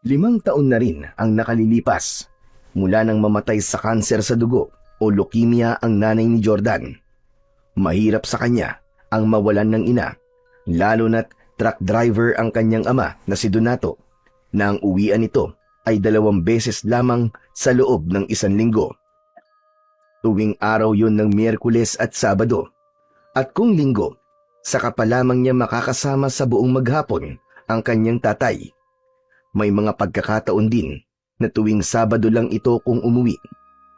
5 taon na rin ang nakalilipas mula nang mamatay sa kanser sa dugo o leukemia ang nanay ni Jordan. Mahirap sa kanya ang mawalan ng ina, lalo na't truck driver ang kanyang ama na si Donato, na ang uwian nito ay 2 beses lamang sa loob ng 1 linggo. Tuwing araw yun ng Miyerkules at Sabado, at kung Linggo, saka pa lamang niya makakasama sa buong maghapon ang kanyang tatay. May mga pagkakataon din na tuwing Sabado lang ito kung umuwi.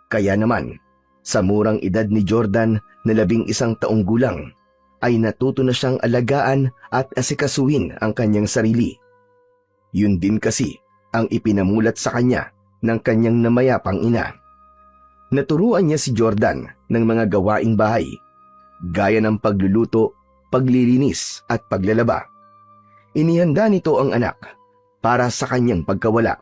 Kaya naman, sa murang edad ni Jordan na 11 taong gulang, ay natuto na siyang alagaan at asikasuhin ang kanyang sarili. Yun din kasi ang ipinamulat sa kanya ng kanyang namayapang ina. Naturuan niya si Jordan ng mga gawaing bahay, gaya ng pagluluto, paglilinis at paglalaba. Inihanda nito ang anak para sa kanyang pagkawala.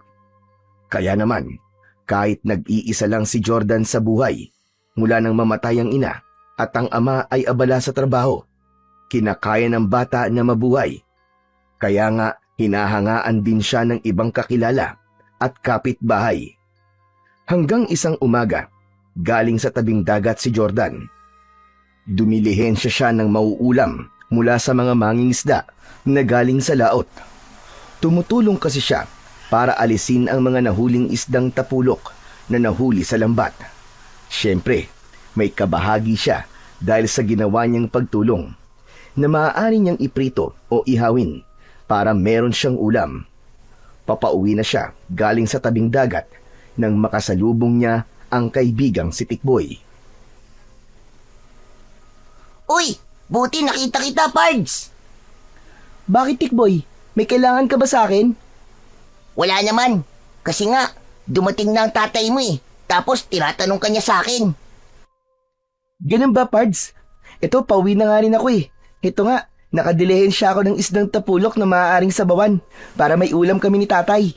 Kaya naman, kahit nag-iisa lang si Jordan sa buhay, mula nang mamatay ang ina at ang ama ay abala sa trabaho, kinakaya ng bata na mabuhay. Kaya nga, hinahangaan din siya ng ibang kakilala at kapitbahay. Hanggang isang umaga, galing sa tabing dagat si Jordan. Dumilihensya siya ng mauulam mula sa mga mangingisda na galing sa laot. Tumutulong kasi siya para alisin ang mga nahuling isdang tapulok na nahuli sa lambat. Siyempre, may kabahagi siya dahil sa ginawa niyang pagtulong na maaari niyang iprito o ihawin para meron siyang ulam. Papauwi na siya galing sa tabing dagat nang makasalubong niya ang kaibigang si Tikboy. Uy! Buti nakita kita, Pards! Bakit, Tikboy? May kailangan ka ba sa akin? Wala naman. Kasi nga, dumating na ang tatay mo eh. Tapos tinatanong ka niya sa akin. Ganun ba, Pards? Ito, pauwi na nga rin ako eh. Ito nga, nakadilehin siya ako ng isdang tapulok na maaaring sabawan para may ulam kami ni tatay.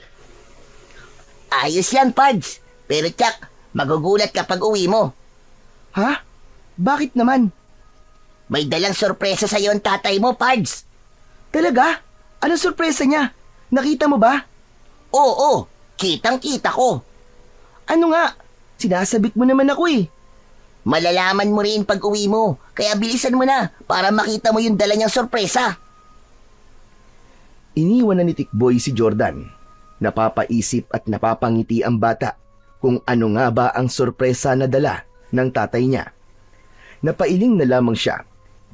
Ayos yan, Pards. Pero tsak, magugulat kapag uwi mo. Ha? Bakit naman? May dalang sorpresa sa'yo ang tatay mo, Pards. Talaga? Anong sorpresa niya? Nakita mo ba? Oo, kitang-kita ko. Ano nga? Sinasabik mo naman ako eh. Malalaman mo rin pag uwi mo, kaya bilisan mo na para makita mo yung dala niyang sorpresa. Iniwan na ni Tikboy si Jordan. Napapaisip at napapangiti ang bata kung ano nga ba ang sorpresa na dala ng tatay niya. Napailing na lamang siya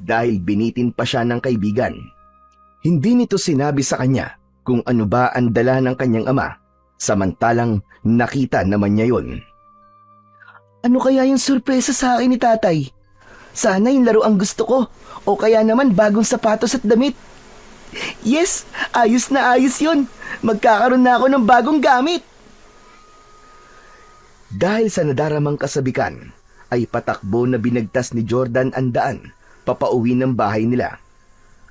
dahil binitin pa siya ng kaibigan. Hindi nito sinabi sa kanya kung ano ba ang dala ng kanyang ama, samantalang nakita naman niya yon. Ano kaya yung sorpresa sa akin ni tatay? Sana yung laro ang gusto ko, o kaya naman bagong sapatos at damit. Yes, ayos na ayos yun. Magkakaroon na ako ng bagong gamit. Dahil sa nadaramang kasabikan, ay patakbo na binagtas ni Jordan ang daan papauwi ng bahay nila.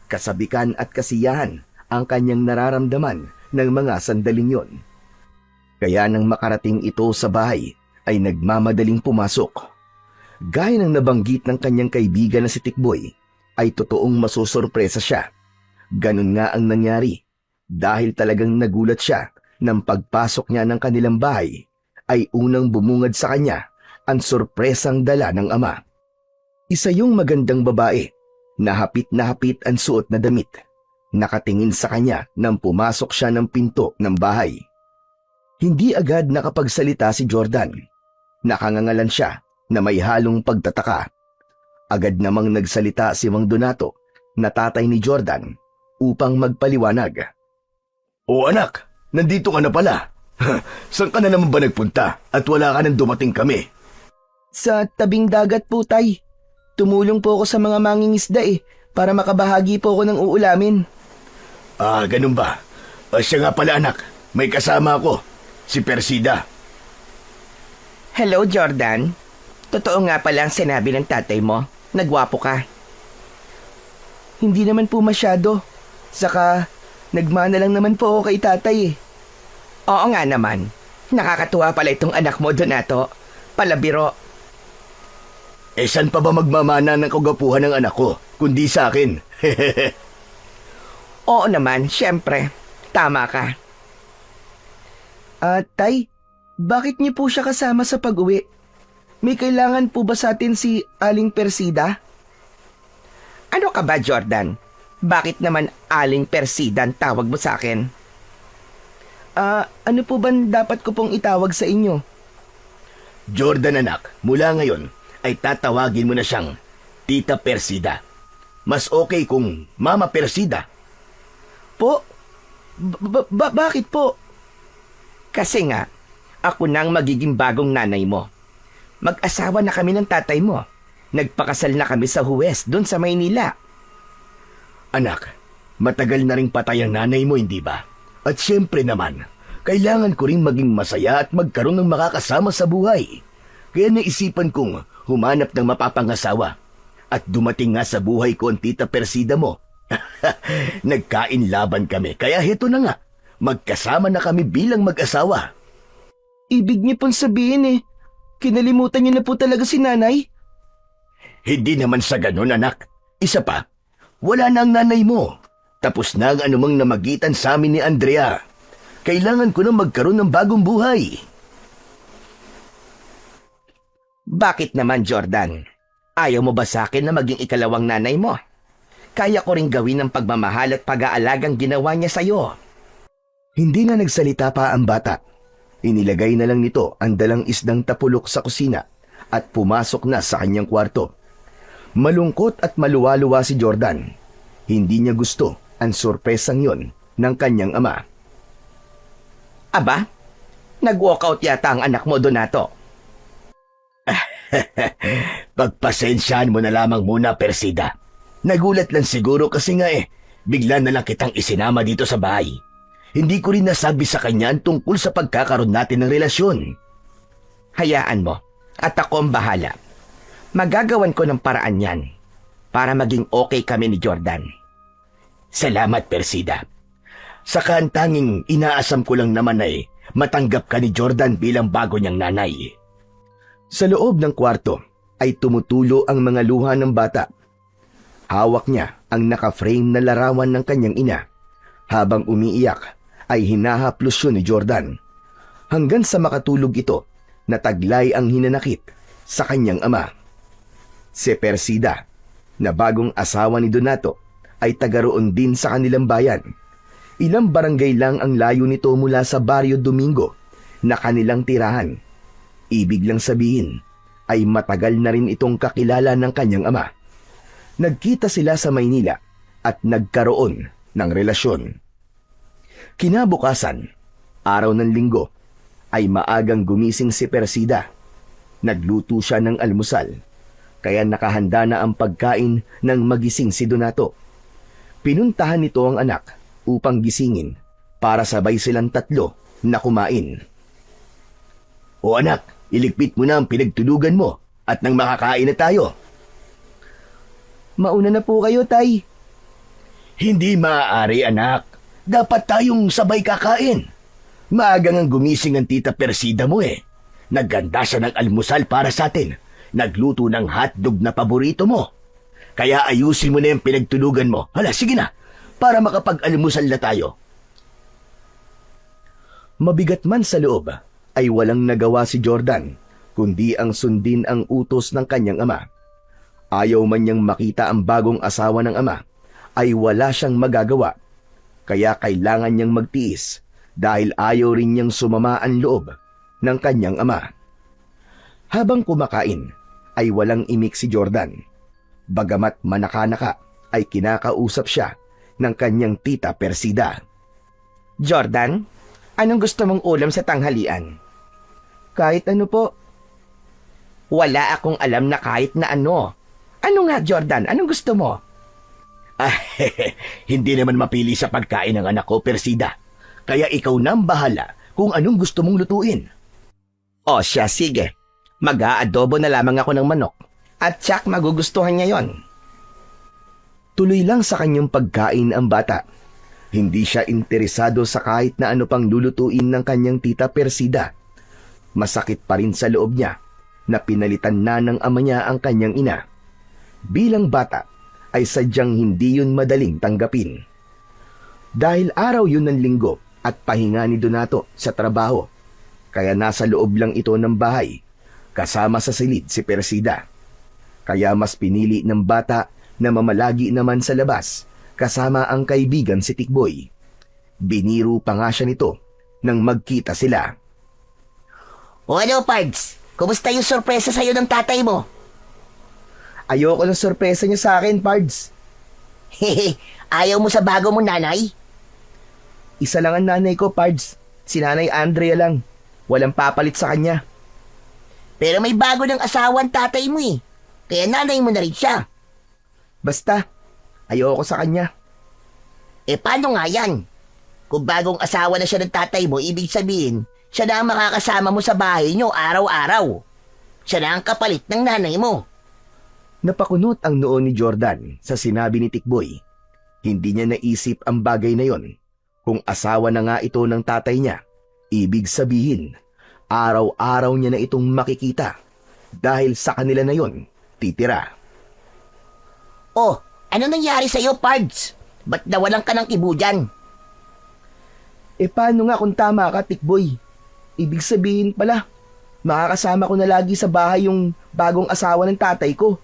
Kasabikan at kasiyahan ang kanyang nararamdaman ng mga sandaling yon. Kaya nang makarating ito sa bahay, ay nagmamadaling pumasok. Gaya ng nabanggit ng kanyang kaibigan na si Tikboy, ay totoong masusurpresa siya. Ganun nga ang nangyari, dahil talagang nagulat siya nang pagpasok niya ng kanilang bahay, ay unang bumungad sa kanya ang sorpresang dala ng ama. Isa yung magandang babae, na hapit ang suot na damit. Nakatingin sa kanya nang pumasok siya ng pinto ng bahay. Hindi agad nakapagsalita si Jordan. Nakangangalan siya na may halong pagtataka. Agad namang nagsalita si Mang Donato, na tatay ni Jordan, upang magpaliwanag. O anak, nandito ka na pala. Saan ka na naman ba nagpunta at wala ka nang dumating kami? Sa tabing dagat po, tay. Tumulong po ako sa mga mangingisda eh, para makabahagi po ako ng uulamin. Ah, ganun ba? Siya nga pala anak, may kasama ako, si Persida. Hello, Jordan. Totoo nga pala ang sinabi ng tatay mo. Nagwapo ka. Hindi naman po masyado. Saka, nagmana lang naman po ako kay tatay eh. Oo nga naman. Nakakatuwa pala itong anak mo, Donato. Palabiro. Saan pa ba magmamana ng kagapuhan ng anak ko, kundi sa akin? Oo naman, syempre. Tama ka. Tay, bakit niyo po siya kasama sa pag-uwi? May kailangan po ba sa atin si Aling Persida? Ano ka ba, Jordan? Bakit naman Aling Persida ang tawag mo sa akin? Ano po ba dapat ko pong itawag sa inyo? Jordan anak, mula ngayon ay tatawagin mo na siyang Tita Persida. Mas okay kung Mama Persida. Po? Bakit po? Kasi nga, ako nang magiging bagong nanay mo. Mag-asawa na kami ng tatay mo. Nagpakasal na kami sa Huwes doon sa Maynila. Anak, matagal na ring patay ang nanay mo, hindi ba? At syempre naman, kailangan ko ring maging masaya at magkaroon ng makakasama sa buhay. Kaya naisipan kong humanap ng mapapangasawa. At dumating nga sa buhay ko ang Tita Persida mo. Nagkain laban kami, kaya heto na nga. Magkasama na kami bilang mag-asawa. Ibig niyo pong sabihin kinalimutan niyo na po talaga si nanay? Hindi naman sa ganun, anak. Isa pa, wala na ang nanay mo. Tapos na ang anumang namagitan sa amin ni Andrea. Kailangan ko na magkaroon ng bagong buhay. Bakit naman, Jordan? Ayaw mo ba sa akin na maging ikalawang nanay mo? Kaya ko ring gawin ang pagmamahal at pag-aalagang ginawa niya sa'yo. Hindi na nagsalita pa ang bata. Inilagay na lang nito ang dalang isdang tapulok sa kusina at pumasok na sa kanyang kwarto. Malungkot at maluwa-luwa si Jordan. Hindi niya gusto ang sorpresang yon ng kanyang ama. Aba, nag-walkout yata ang anak mo, Donato. Pagpasensyahan mo na lamang muna, Persida. Nagulat lang siguro kasi nga bigla na lang kitang isinama dito sa bahay. Hindi ko rin nasabi sa kanya ang tungkol sa pagkakaroon natin ng relasyon. Hayaan mo, at ako ang bahala. Magagawan ko ng paraan yan para maging okay kami ni Jordan. Salamat, Persida. Saka ang tanging inaasam ko lang naman ay matanggap ka ni Jordan bilang bago niyang nanay. Sa loob ng kwarto ay tumutulo ang mga luha ng bata. Hawak niya ang naka-frame na larawan ng kanyang ina. Habang umiiyak ay hinahaplos yun ni Jordan. Hanggang sa makatulog ito na taglay ang hinanakit sa kanyang ama. Si Persida, na bagong asawa ni Donato, ay tagaroon din sa kanilang bayan. Ilang barangay lang ang layo nito mula sa Barrio Domingo na kanilang tirahan. Ibig lang sabihin ay matagal na rin itong kakilala ng kanyang ama. Nagkita sila sa Maynila at nagkaroon ng relasyon. Kinabukasan, araw ng linggo, ay maagang gumising si Persida. Nagluto siya ng almusal, kaya nakahanda na ang pagkain ng magising si Donato. Pinuntahan nito ang anak upang gisingin para sabay silang tatlo na kumain. O anak, iligpit mo na ang pinagtulugan mo at nang makakain na tayo. Mauna na po kayo, Tay. Hindi maaari, anak. Dapat tayong sabay kakain. Maagang ang gumising ang Tita Persida mo Nagganda siya ng almusal para sa atin. Nagluto ng hotdog na paborito mo. Kaya ayusin mo na yung pinagtulugan mo. Hala, sige na. Para makapag-almusal na tayo. Mabigat man sa loob, ay walang nagawa si Jordan, kundi ang sundin ang utos ng kanyang ama. Ayaw man niyang makita ang bagong asawa ng ama, ay wala siyang magagawa. Kaya kailangan niyang magtiis dahil ayaw rin niyang sumama ang loob ng kanyang ama. Habang kumakain, ay walang imik si Jordan. Bagamat manaka-naka, ay kinakausap siya ng kanyang Tita Persida. Jordan, anong gusto mong ulam sa tanghalian? Kahit ano po. Wala akong alam na kahit na ano. Ano nga, Jordan? Anong gusto mo? Hindi naman mapili sa pagkain ng anak ko, Persida. Kaya ikaw na ang bahala kung anong gusto mong lutuin. O siya, sige. Mag-aadobo na lamang ako ng manok. At tsak magugustuhan niya yon. Tuloy lang sa kanyang pagkain ang bata. Hindi siya interesado sa kahit na ano pang lulutuin ng kanyang Tita Persida. Masakit pa rin sa loob niya na pinalitan na ng ama niya ang kanyang ina. Bilang bata, ay sadyang hindi yun madaling tanggapin. Dahil araw yun ng linggo, at pahinga ni Donato sa trabaho, kaya nasa loob lang ito ng bahay, kasama sa silid si Persida. Kaya mas pinili ng bata na mamalagi naman sa labas, kasama ang kaibigan si Tikboy. Biniro pa nga siya nito nang magkita sila. O ano, Pards? Kumusta yung sorpresa sa'yo ng tatay mo? Ayoko ng sorpresa niya sa akin, Pards. Hehe, ayaw mo sa bago mong nanay? Isa lang ang nanay ko, Pards. Si Nanay Andrea lang. Walang papalit sa kanya. Pero may bago ng asawa ang tatay mo eh. Kaya nanay mo na rin siya. Basta, ayoko sa kanya. Eh paano nga yan? Kung bagong asawa na siya ng tatay mo, ibig sabihin, siya na ang makakasama mo sa bahay niyo araw-araw. Siya na ang kapalit ng nanay mo. Napakunot ang noo ni Jordan sa sinabi ni Tikboy. Hindi niya naisip ang bagay na yon. Kung asawa na nga ito ng tatay niya, ibig sabihin, araw-araw niya na itong makikita dahil sa kanila na yon titira. Oh, ano nangyari sa'yo, Pards? Ba't nawalan ka ng ibu dyan? Eh paano nga kung tama ka, Tikboy? Ibig sabihin pala, makakasama ko na lagi sa bahay yung bagong asawa ng tatay ko.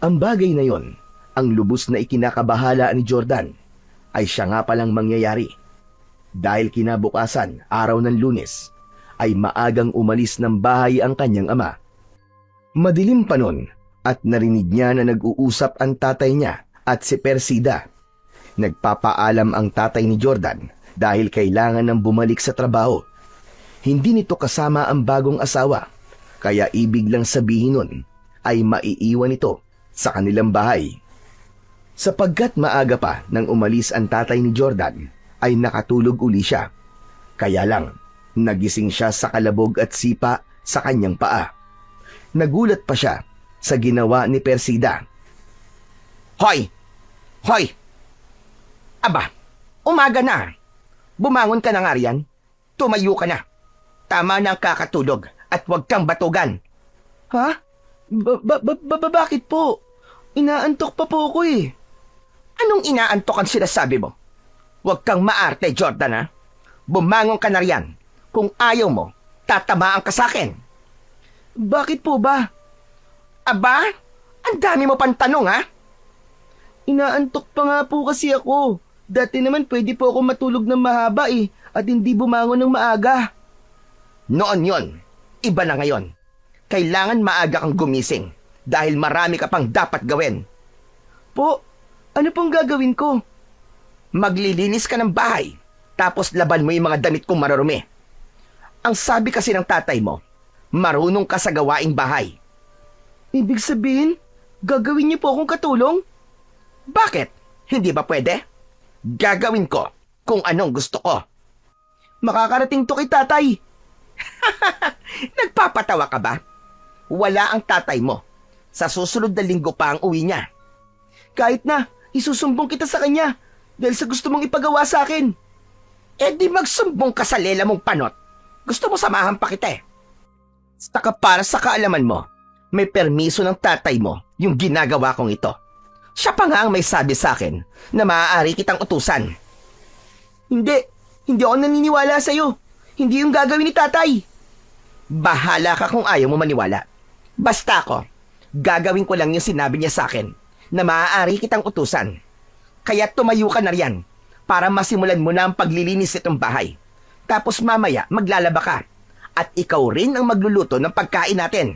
Ang bagay na yon, ang lubos na ikinakabahala ni Jordan, ay siya nga palang mangyayari. Dahil kinabukasan, araw ng Lunes, ay maagang umalis ng bahay ang kanyang ama. Madilim pa nun at narinig niya na nag-uusap ang tatay niya at si Persida. Nagpapaalam ang tatay ni Jordan dahil kailangan ng bumalik sa trabaho. Hindi nito kasama ang bagong asawa, kaya ibig lang sabihin nun ay maiiwan ito sa kanilang bahay. Sapagkat maaga pa nang umalis ang tatay ni Jordan, ay nakatulog uli siya. Kaya lang, nagising siya sa kalabog at sipa sa kanyang paa. Nagulat pa siya sa ginawa ni Persida. Hoy! Hoy! Aba, umaga na. Bumangon ka na nga riyan. Tumayo ka na. Tama na ang kakatulog at huwag kang batugan. Ha? Bakit po? Inaantok pa po ako eh. Anong inaantok ang sinasabi mo? Huwag kang maarte, Jordan, ha? Bumangon ka na riyan. Kung ayaw mo, tatamaan ka sa akin. Bakit po ba? Aba, ang dami mo pang tanong, ha? Inaantok pa nga po kasi ako. Dati naman pwede po ako matulog ng mahaba eh, at hindi bumangon ng maaga. Noon yon, iba na ngayon. Kailangan maaga kang gumising dahil marami ka pang dapat gawin. Po, ano pong gagawin ko? Maglilinis ka ng bahay, tapos laban mo yung mga damit kong marurumi. Ang sabi kasi ng tatay mo, marunong ka sa gawaing bahay. Ibig sabihin, gagawin niyo po akong katulong? Bakit? Hindi ba pwede? Gagawin ko kung anong gusto ko. Makakarating to kay tatay. Nagpapatawa ka ba? Wala ang tatay mo. Sa susunod na linggo pa ang uwi niya. Kahit na, isusumbong kita sa kanya dahil sa gusto mong ipagawa sa akin. Eh di magsumbong ka sa lela mong panot. Gusto mo samahan pa kita eh. Saka para sa kaalaman mo, may permiso ng tatay mo yung ginagawa kong ito. Siya pa nga ang may sabi sa akin na maaari kitang utusan. Hindi ako naniniwala sa'yo. Hindi yung gagawin ni tatay. Bahala ka kung ayaw mo maniwala. Basta ako, gagawin ko lang yung sinabi niya sa akin na maaari kitang utusan. Kaya tumayo ka na riyan para masimulan mo na ang paglilinis nitong bahay. Tapos mamaya maglalaba ka at ikaw rin ang magluluto ng pagkain natin.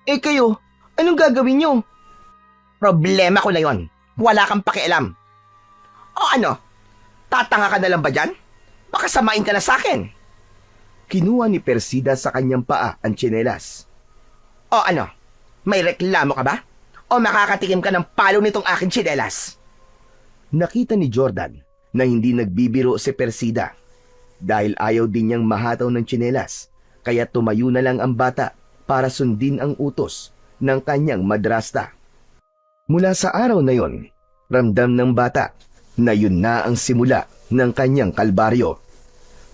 Eh kayo, anong gagawin niyo? Problema ko na yon. Wala kang pakialam. O ano? Tatanga ka na lang ba dyan? Baka samain ka na sa akin. Kinuha ni Persida sa kanyang paa ang tsinelas. O ano? May reklamo ka ba? O makakatikim ka ng palo nitong aking tsinelas? Nakita ni Jordan na hindi nagbibiro si Persida. Dahil ayaw din niyang mahataw ng tsinelas, kaya tumayo na lang ang bata para sundin ang utos ng kanyang madrasta. Mula sa araw na yon, ramdam ng bata na yun na ang simula ng kanyang kalbaryo.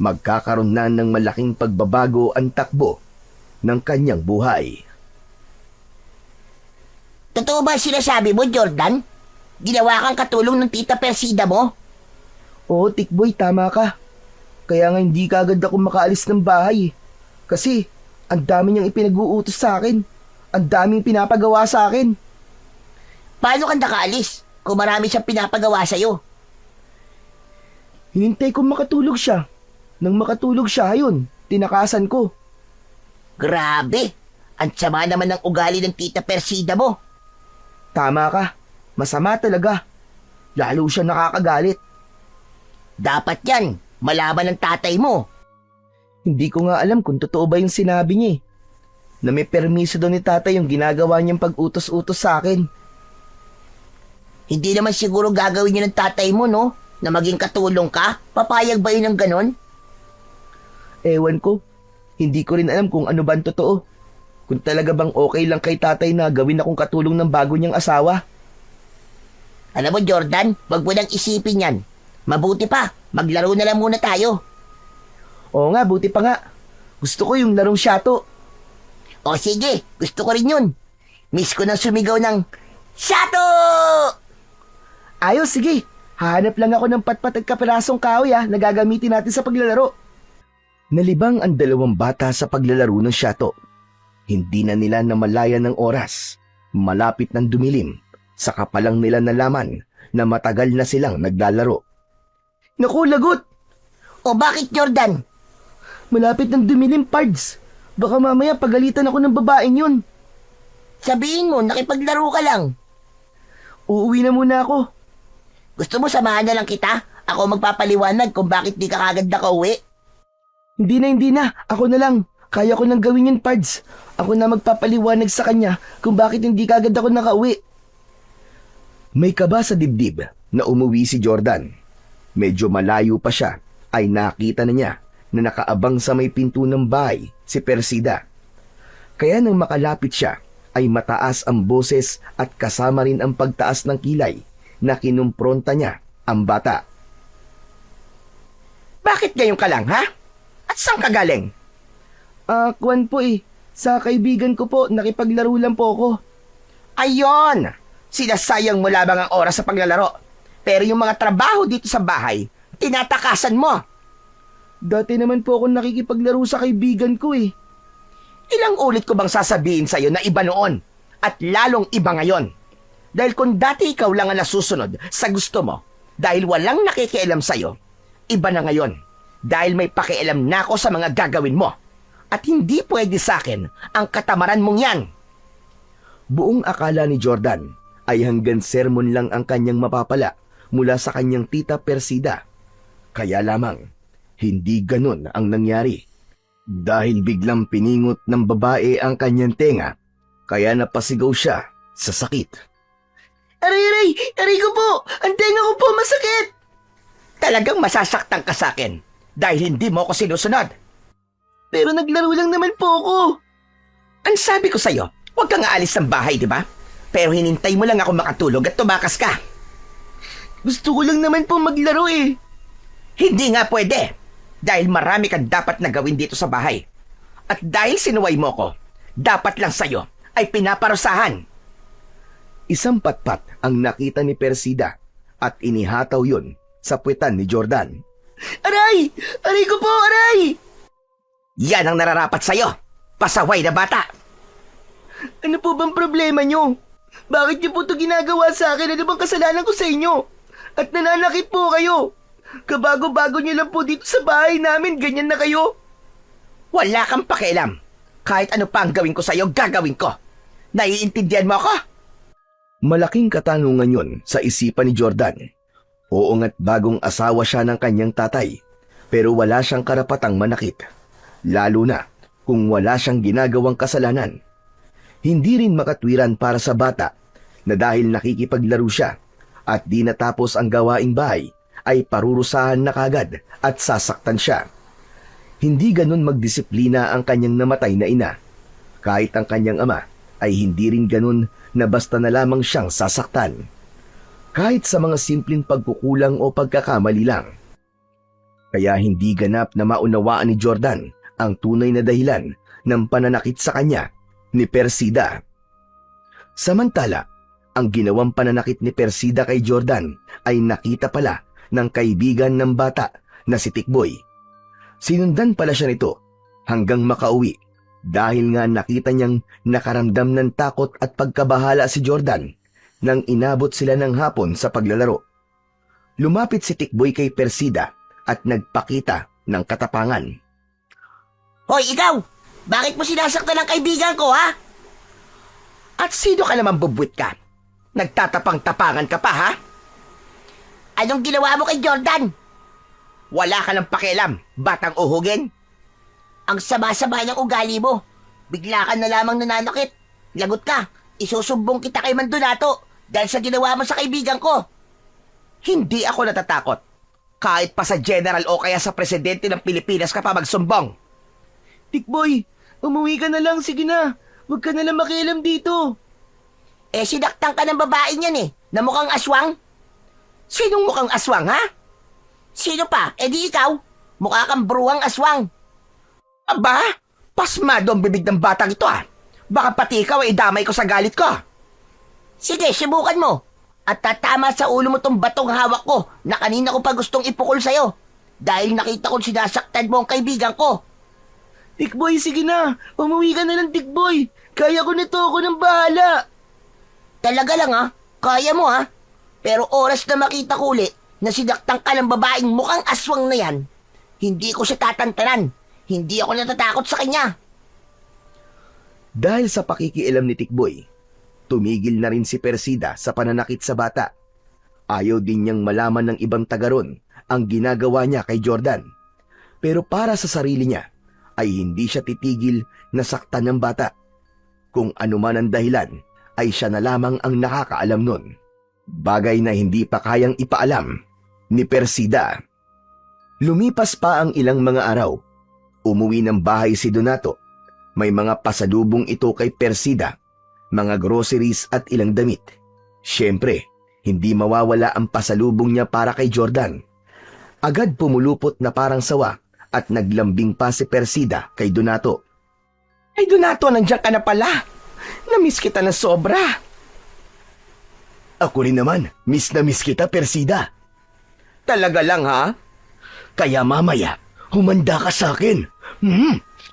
Magkakaroon na ng malaking pagbabago ang takbo ng kanyang buhay. Totoo ba sinasabi mo, Jordan? Ginawa kang katulong ng tita Persida mo? Oo, Tikboy, tama ka. Kaya nga hindi ka agad ako makaalis ng bahay. Kasi, ang dami niyang ipinag-uutos sa akin. Ang daming pinapagawa sa akin. Paano ka nakaalis kung marami siyang pinapagawa sa'yo? Hinintay kong makatulog siya. Nang makatulog siya, ayun, tinakasan ko. Grabe! Ang sama naman ng ugali ng tita Persida mo. Tama ka. Masama talaga. Lalo siya nakakagalit. Dapat yan, malaman ng tatay mo. Hindi ko nga alam kung totoo ba yung sinabi niya eh. Na may permiso daw ni tatay yung ginagawa niyang pag-utos-utos sa akin. Hindi naman siguro gagawin yun ng tatay mo, no? Na maging katulong ka? Papayag ba yun ng ganon? Ewan ko. Hindi ko rin alam kung ano ba ang totoo. Kung talaga bang okay lang kay tatay na gawin akong katulong ng bago niyang asawa. Alam mo, Jordan, wag mo nang isipin yan. Mabuti pa, maglaro na lang muna tayo. Oo nga, buti pa nga. Gusto ko yung larong shato. O sige, gusto ko rin yun. Miss ko nang sumigaw ng, Shato! Ayos, sige. Hahanap lang ako ng patpat at kapirasong kahoy na gagamitin natin sa paglalaro. Nalibang ang dalawang bata sa paglalaro ng shato. Hindi na nila namalayan ng oras. Malapit ng dumilim. Saka pa lang nila nalaman na matagal na silang naglalaro. Naku, lagot! O bakit, Jordan? Malapit ng dumilim, Pards. Baka mamaya pagalitan ako ng babaeng yun. Sabihin mo, nakipaglaro ka lang. Uuwi na muna ako. Gusto mo samahan na lang kita? Ako magpapaliwanag kung bakit di ka kagad nakauwi. Hindi na. Ako na lang. Kaya ko nang gawin yun, Pards. Ako na magpapaliwanag sa kanya kung bakit hindi kagad ako nakauwi. May kaba sa dibdib na umuwi si Jordan. Medyo malayo pa siya ay nakita na niya na nakaabang sa may pinto ng bahay si Persida. Kaya nang makalapit siya ay mataas ang boses at kasama rin ang pagtaas ng kilay na kinumpronta niya ang bata. Bakit ngayon ka lang, ha? At saan ka galing? Kwan po eh. Sa kaibigan ko po, nakipaglaro lang po ako. Ayon! Sinasayang mo lamang ang oras sa paglalaro. Pero yung mga trabaho dito sa bahay, tinatakasan mo. Dati naman po ako nakikipaglaro sa kaibigan ko eh. Ilang ulit ko bang sasabihin sa'yo na iba noon at lalong iba ngayon? Dahil kung dati ikaw lang ang nasusunod sa gusto mo, dahil walang nakikialam sa'yo, iba na ngayon. Dahil may pakialam na ako sa mga gagawin mo. At hindi pwede sa akin ang katamaran mong yan. Buong akala ni Jordan ay hanggang sermon lang ang kanyang mapapala mula sa kanyang tita Persida. Kaya lamang, hindi ganun ang nangyari. Dahil biglang piningot ng babae ang kanyang tenga, kaya napasigaw siya sa sakit. Aray! Aray ko po! Ang tenga ko po masakit! Talagang masasaktan ka sa akin dahil hindi mo ako sinusunod. Pero naglaro lang naman po ako. Ang sabi ko sa'yo, huwag kang aalis ng bahay, di ba? Pero hinintay mo lang ako makatulog at tumakas ka. Gusto ko lang naman po maglaro eh. Hindi nga pwede. Dahil marami kang dapat na gawin dito sa bahay. At dahil sinuway mo ko, dapat lang sa'yo ay pinaparusahan. Isang patpat ang nakita ni Persida at inihataw yun sa puwetan ni Jordan. Aray! Aray ko po, aray! Yan ang nararapat sa'yo, pasaway na bata. Ano po bang problema nyo? Bakit niyo po ito ginagawa sa akin? Ano bang kasalanan ko sa inyo? At nananakit po kayo. Kabago-bago niyo lang po dito sa bahay namin, ganyan na kayo. Wala kang pakialam. Kahit ano pa ang gawin ko sa'yo, gagawin ko. Naiintindihan mo ako? Malaking katanungan yun sa isipan ni Jordan. Oo nga't bagong asawa siya ng kanyang tatay, pero wala siyang karapatang manakit. Lalo na kung wala siyang ginagawang kasalanan. Hindi rin makatwiran para sa bata na dahil nakikipaglaro siya at di natapos ang gawaing bahay ay parurusahan na kagad at sasaktan siya. Hindi ganun magdisiplina ang kanyang namatay na ina. Kahit ang kanyang ama ay hindi rin ganun na basta na lamang siyang sasaktan. Kahit sa mga simpleng pagkukulang o pagkakamali lang. Kaya hindi ganap na maunawaan ni Jordan ang tunay na dahilan ng pananakit sa kanya ni Persida. Samantala, ang ginawang pananakit ni Persida kay Jordan ay nakita pala ng kaibigan ng bata na si Tikboy. Sinundan pala siya nito hanggang makauwi dahil nga nakita niyang nakaramdam ng takot at pagkabahala si Jordan nang inabot sila ng hapon sa paglalaro. Lumapit si Tikboy kay Persida at nagpakita ng katapangan. Hoy, ikaw! Bakit mo sinasaktan ang kaibigan ko, ha? At sino ka naman bubwit ka? Nagtatapang-tapangan ka pa, ha? Anong ginawa mo kay Jordan? Wala ka ng pakialam, batang uhugin. Ang sama-sama ng ugali mo. Bigla ka na lamang nananakit. Lagot ka. Isusumbong kita kay Mandonato dahil sa ginawa mo sa kaibigan ko. Hindi ako natatakot. Kahit pa sa general o kaya sa presidente ng Pilipinas ka pa magsumbong. Tikboy, umuwi ka na lang, sige na. Huwag ka na lang makialam dito. Eh, sinaktan ka ng babaeng yan na mukhang aswang. Sinong mukhang aswang, ha? Sino pa? Eh di ikaw. Mukha kang bruwang aswang. Aba, pasmado ang bibig ng batang ito, ha? Baka pati ikaw ay damay ko sa galit ko. Sige, subukan mo. At tatama sa ulo mo tong batong hawak ko na kanina ko pa gustong ipukol sa'yo. Dahil nakita kong sinasaktan mo ang kaibigan ko. Tikboy, sige na. Umuwi ka na lang, Tikboy. Kaya ko nito, ako nang bahala. Talaga lang kaya mo Pero oras na makita ko uli na sinaktan ka ng babaeng mukhang aswang na yan, hindi ko siya tatantanan. Hindi ako natatakot sa kanya. Dahil sa pakikialam ni Tikboy, tumigil na rin si Persida sa pananakit sa bata. Ayaw din niyang malaman ng ibang taga ron ang ginagawa niya kay Jordan. Pero para sa sarili niya, ay hindi siya titigil na saktan ng bata. Kung ano man ang dahilan, ay siya na lamang ang nakakaalam nun. Bagay na hindi pa kayang ipaalam ni Persida. Lumipas pa ang ilang mga araw. Umuwi ng bahay si Donato. May mga pasalubong ito kay Persida, mga groceries at ilang damit. Siyempre, hindi mawawala ang pasalubong niya para kay Jordan. Agad pumulupot na parang sawa at naglambing pa si Persida kay Donato. Ay Donato, nandiyan ka na pala. Namiss kita na sobra. Ako rin naman, miss na miss kita, Persida. Talaga lang, ha? Kaya mamaya, humanda ka sa akin.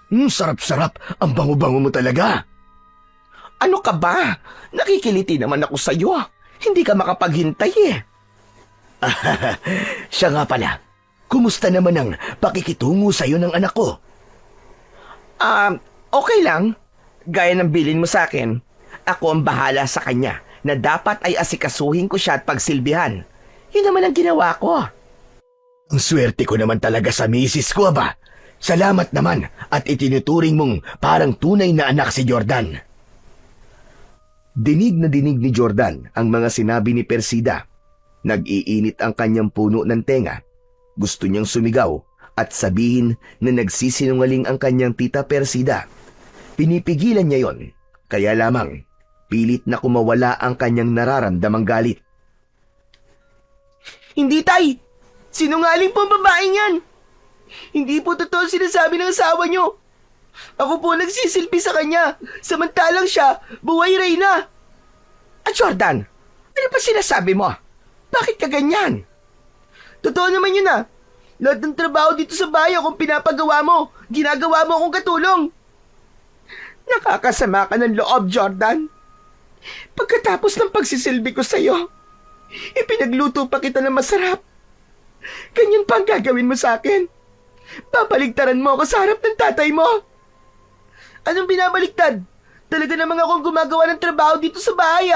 Sarap-sarap, ang bango-bango mo talaga. Ano ka ba? Nakikiliti naman ako sa'yo. Hindi ka makapaghintay Siya nga pala, kumusta naman ang pakikitungo sa'yo ng anak ko? Okay lang. Gaya ng bilin mo sa akin, ako ang bahala sa kanya na dapat ay asikasuhin ko siya at pagsilbihan. Yun naman ang ginawa ko. Ang swerte ko naman talaga sa misis ko, ba? Salamat naman at itinuturing mong parang tunay na anak si Jordan. Dinig na dinig ni Jordan ang mga sinabi ni Persida. Nag-iinit ang kanyang puno ng tenga. Gusto niyang sumigaw at sabihin na nagsisinungaling ang kanyang tita Persida. Pinipigilan niya yon, kaya lamang pilit na kumawala ang kanyang nararamdamang galit. Hindi, tay. Sinungaling po ang babaeng yan. Hindi po totoo sinasabi ng asawa niyo. Ako po nagsisilbi sa kanya. Samantalang siya, buhay Reyna. At Jordan, ano pa sinasabi mo? Bakit ka ganyan? Totoo naman yun Lahat ng trabaho dito sa bahay akong pinapagawa mo. Ginagawa mo akong katulong. Nakakasama ka ng loob, Jordan. Pagkatapos ng pagsisilbi ko sa'yo, ipinagluto pa kita ng masarap. Ganyan pa ang gagawin mo sa akin. Babaligtaran mo ako sa harap ng tatay mo. Anong binabaligtad? Talaga namang akong gumagawa ng trabaho dito sa bahay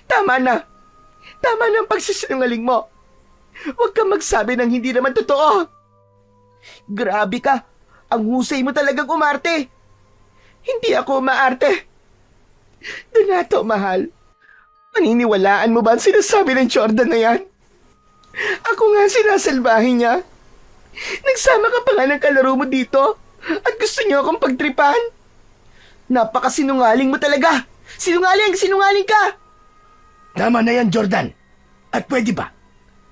Tama na. Tama na ang pagsisinungaling mo. Huwag kang magsabi ng hindi naman totoo. Grabe ka. Ang husay mo talagang umarte. Hindi ako umaarte. Donato, mahal. Paniniwalaan mo ba ang sinasabi ng Jordan na yan? Ako nga sinasalbahin niya. Nagsama ka pa nga ng kalaro mo dito at gusto niyo akong pagtripan. Napakasinungaling mo talaga. Sinungaling ka. Tama na yan, Jordan. At pwede ba?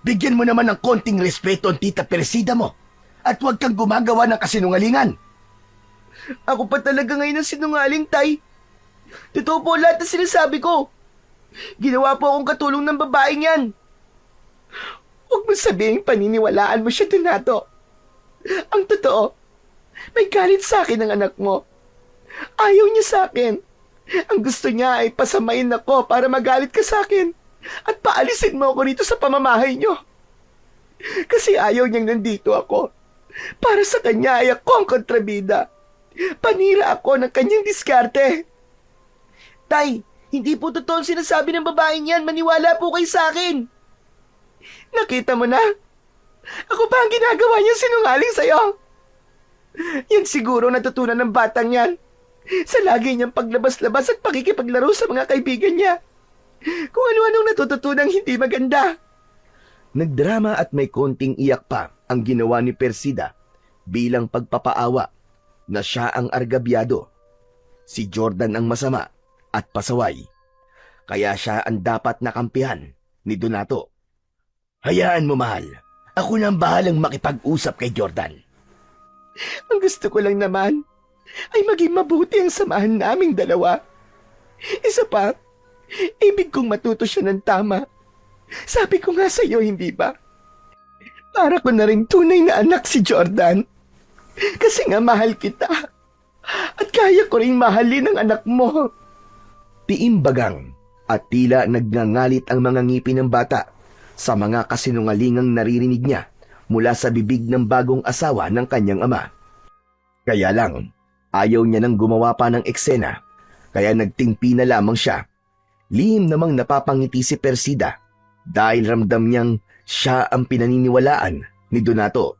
Bigyan mo naman ng konting respeto ang tita Persida mo at huwag kang gumagawa ng kasinungalingan. Ako pa talaga ngayon ang sinungaling, tay. Totoo po lahat na sinasabi ko. Ginawa po akong katulong ng babaeng yan. Huwag mo sabihing paniniwalaan mo siya, Donato. Ang totoo, may galit sa akin ang anak mo. Ayaw niya sa akin. Ang gusto niya ay pasamain ako para magalit ka sa akin at paalisin mo ako rito sa pamamahay niyo. Kasi ayaw niyang nandito ako. Para sa kanya ay ako ang kontrabida. Panira ako ng kanyang diskarte. Tay, hindi po totoo ang sinasabi ng babaeng yan. Maniwala po kayo sa akin. Nakita mo na? Ako ba ang ginagawa niya sinungaling sa'yo? Yan siguro natutunan ng batang yan. Sa lagi niyang paglabas-labas at pakikipaglaro sa mga kaibigan niya. Kung ano-anong natututunang hindi maganda. Nagdrama at may konting iyak pa ang ginawa ni Persida bilang pagpapaawa na siya ang argabyado. Si Jordan ang masama at pasaway. Kaya siya ang dapat nakampihan ni Donato. Hayaan mo, mahal. Ako na ang bahalang makipag-usap kay Jordan. Ang gusto ko lang naman ay maging mabuti ang samahan naming dalawa. Isa pa, ibig kong matuto siya ng tama. Sabi ko nga sa iyo, hindi ba? Para ko na rin tunay na anak si Jordan. Kasi nga mahal kita. At kaya ko rin mahalin ang anak mo. Piimbagang at tila nagngangalit ang mga ngipin ng bata sa mga kasinungalingang naririnig niya mula sa bibig ng bagong asawa ng kanyang ama. Kaya lang, ayaw niya nang gumawa pa ng eksena, kaya nagtingpi na lamang siya. Lihim namang napapangiti si Persida dahil ramdam niyang siya ang pinaniniwalaan ni Donato.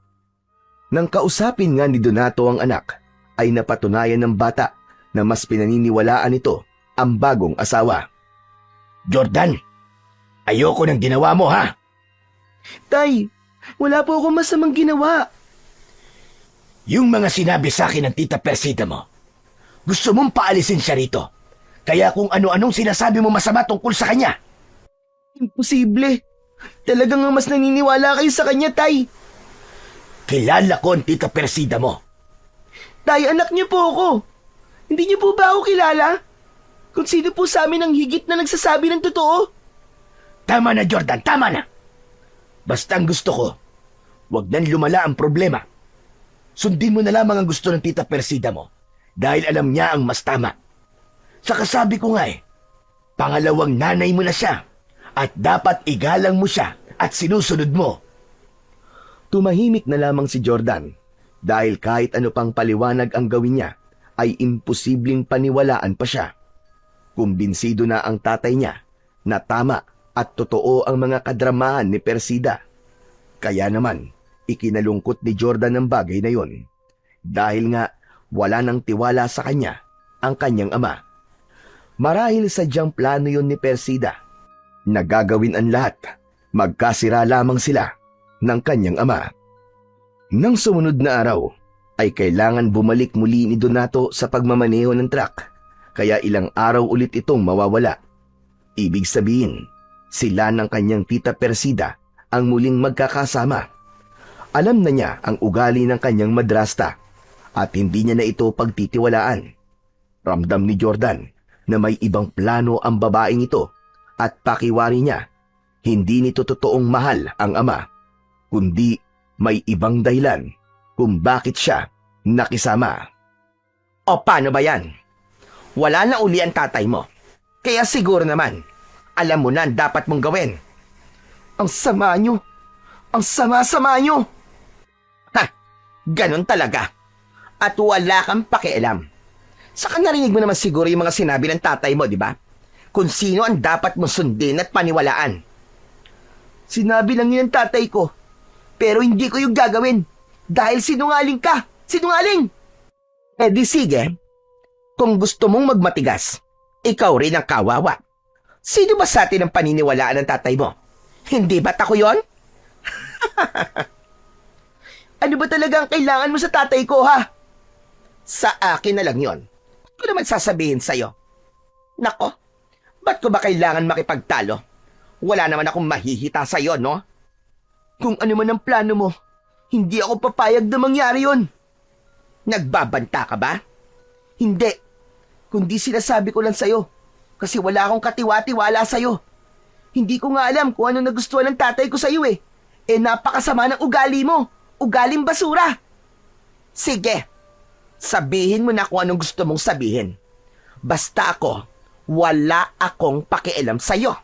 Nang kausapin nga ni Donato ang anak, ay napatunayan ng bata na mas pinaniniwalaan ito ang bagong asawa. Jordan, ayoko ng ginawa mo, ha? Tay, wala po akong masamang ginawa. Yung mga sinabi sa akin ng tita Persida mo, gusto mong paalisin siya rito. Kaya kung ano-anong sinasabi mo masama tungkol sa kanya. Imposible. Talagang mas naniniwala kayo sa kanya, Tay. Kilala ko ang tita Persida mo. Tay, anak niyo po ako. Hindi niyo po ba ako kilala? Kung sino po sa amin ang higit na nagsasabi ng totoo? Tama na, Jordan, tama na. Basta ang gusto ko, wag nang lumala ang problema. Sundin mo na lamang ang gusto ng tita Persida mo dahil alam niya ang mas tama. Saka sabi ko nga pangalawang nanay mo na siya at dapat igalang mo siya at sinusunod mo. Tumahimik na lamang si Jordan dahil kahit ano pang paliwanag ang gawin niya ay imposibleng paniwalaan pa siya. Kumbinsido na ang tatay niya na tama at totoo ang mga kadramahan ni Persida. Kaya naman, ikinalungkot ni Jordan ang bagay na yon dahil nga wala nang tiwala sa kanya ang kanyang ama. Marahil sadyang plano yon ni Persida na gagawin ang lahat, magkasira lamang sila ng kanyang ama. Nang sumunod na araw, ay kailangan bumalik muli ni Donato sa pagmamaneho ng truck, kaya ilang araw ulit itong mawawala. Ibig sabihin, sila ng kanyang tita Persida ang muling magkakasama. Alam na niya ang ugali ng kanyang madrasta at hindi niya na ito pagtitiwalaan. Ramdam ni Jordan na may ibang plano ang babaeng ito at pakiwari niya, hindi nito totoong mahal ang ama, kundi may ibang dahilan kung bakit siya nakisama. O paano ba yan? Wala na uli ang tatay mo. Kaya siguro naman, alam mo na ang dapat mong gawin. Ang sama niyo. Ang sama-sama niyo. Ha! Ganon talaga. At wala kang pakialam. Saka narinig mo naman siguro yung mga sinabi ng tatay mo, di ba? Kung sino ang dapat mong sundin at paniwalaan. Sinabi lang yun ng tatay ko. Pero hindi ko yung gagawin. Dahil sinungaling ka. Sinungaling! Eh di sige. Kung gusto mong magmatigas, ikaw rin ang kawawa. Sino ba sa atin ang paniniwalaan ng tatay mo? Hindi ba't ako yon? Ano ba talaga ang kailangan mo sa tatay ko, ha? Sa akin na lang yon. Ba't ko naman sasabihin sa'yo? Nako, ba't ko ba kailangan makipagtalo? Wala naman akong mahihita sa'yo, no? Kung ano man ang plano mo, hindi ako papayag na mangyari yon. Nagbabanta ka ba? Hindi. Kundi sinasabi ko lang sa'yo. Kasi wala akong katiwa-tiwala sa'yo. Hindi ko nga alam kung ano nagustuhan ng tatay ko sa'yo eh. napakasama ng ugali mo. Ugaling basura. Sige, sabihin mo na kung anong gusto mong sabihin. Basta ako, wala akong pakialam sa'yo.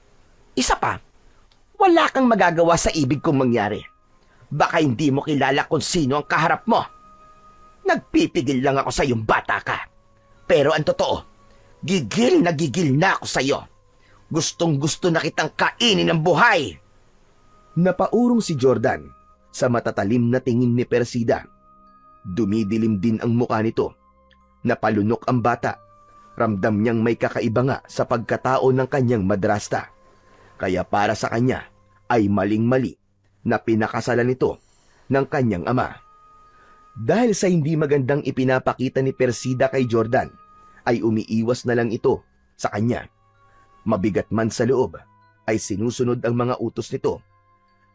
Isa pa, wala kang magagawa sa ibig kong mangyari. Baka hindi mo kilala kung sino ang kaharap mo. Nagpipigil lang ako sa iyong bata ka. Pero ang totoo, gigil na ako sa iyo. Gustong gusto na kitang kainin ng buhay. Napaurong si Jordan sa matatalim na tingin ni Persida. Dumidilim din ang mukha nito. Napalunok ang bata. Ramdam niyang may kakaiba nga sa pagkatao ng kanyang madrasta. Kaya para sa kanya ay maling-mali na pinakasalan nito ng kanyang ama. Dahil sa hindi magandang ipinapakita ni Persida kay Jordan, ay umiiwas na lang ito sa kanya. Mabigat man sa loob, ay sinusunod ang mga utos nito.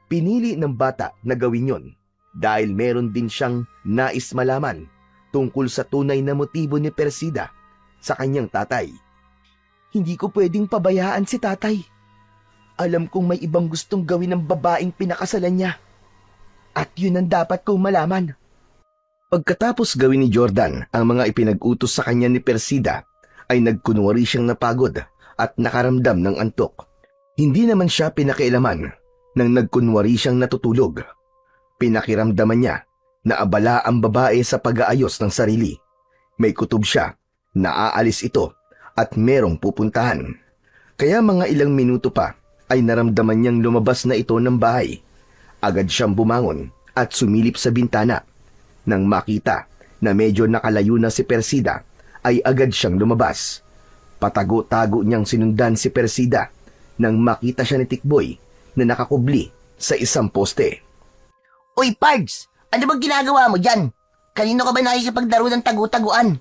Pinili ng bata na gawin yon dahil meron din siyang nais malaman tungkol sa tunay na motibo ni Persida sa kanyang tatay. Hindi ko pwedeng pabayaan si tatay. Alam kong may ibang gustong gawin ng babaeng pinakasalan niya. At yun ang dapat kong malaman. Pagkatapos gawin ni Jordan ang mga ipinag-utos sa kanya ni Persida, ay nagkunwari siyang napagod at nakaramdam ng antok. Hindi naman siya pinakialaman nang nagkunwari siyang natutulog. Pinakiramdaman niya na abala ang babae sa pag-aayos ng sarili. May kutob siya, naaalis ito at merong pupuntahan. Kaya mga ilang minuto pa ay naramdaman niyang lumabas na ito ng bahay. Agad siyang bumangon at sumilip sa bintana. Nang makita na medyo nakalayo na si Persida, ay agad siyang lumabas. Patago-tago niyang sinundan si Persida nang makita siya ni Tikboy na nakakubli sa isang poste. Uy, Pards! Ano bang ginagawa mo dyan? Kanino ka ba nakikipagdaro ng tagu-taguan?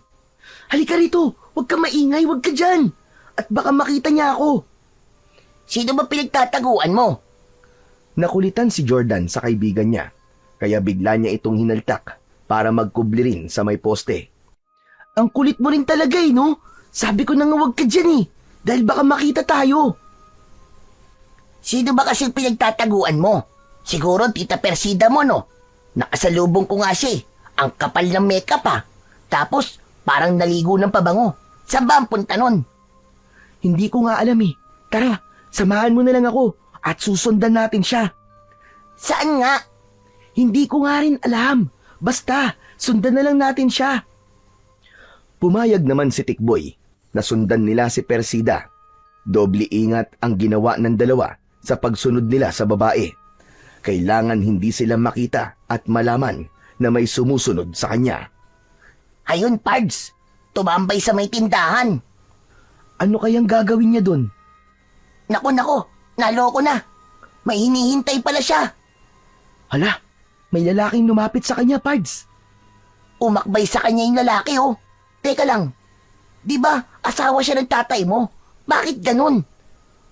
Halika rito! Huwag ka maingay, huwag ka dyan! At baka makita niya ako. Sino ba pinagtataguan mo? Nakulitan si Jordan sa kaibigan niya, kaya bigla niya itong hinaltak para magkubli rin sa may poste. Ang kulit mo rin talaga no? Sabi ko na nga huwag ka dyan dahil baka makita tayo. Sino ba kasing pinagtataguan mo? Siguro tita Persida mo, no? Nakasalubong ko nga siya. Ang kapal ng makeup Tapos parang naligo ng pabango. Saan ba ang punta nun? Hindi ko nga alam Tara, samahan mo na lang ako at susundan natin siya. Saan nga? Hindi ko nga rin alam. Basta, sundan na lang natin siya. Pumayag naman si Tikboy na sundan nila si Persida. Doble ingat ang ginawa ng dalawa sa pagsunod nila sa babae. Kailangan hindi sila makita at malaman na may sumusunod sa kanya. Ayun, Pards. Tumambay sa may tindahan. Ano kayang gagawin niya dun? Nako, naloko na. May hinihintay pala siya. Hala, may lalaking lumapit sa kanya, Pards. Umakbay sa kanya yung lalaki, Teka lang, di ba asawa siya ng tatay mo? Bakit ganun?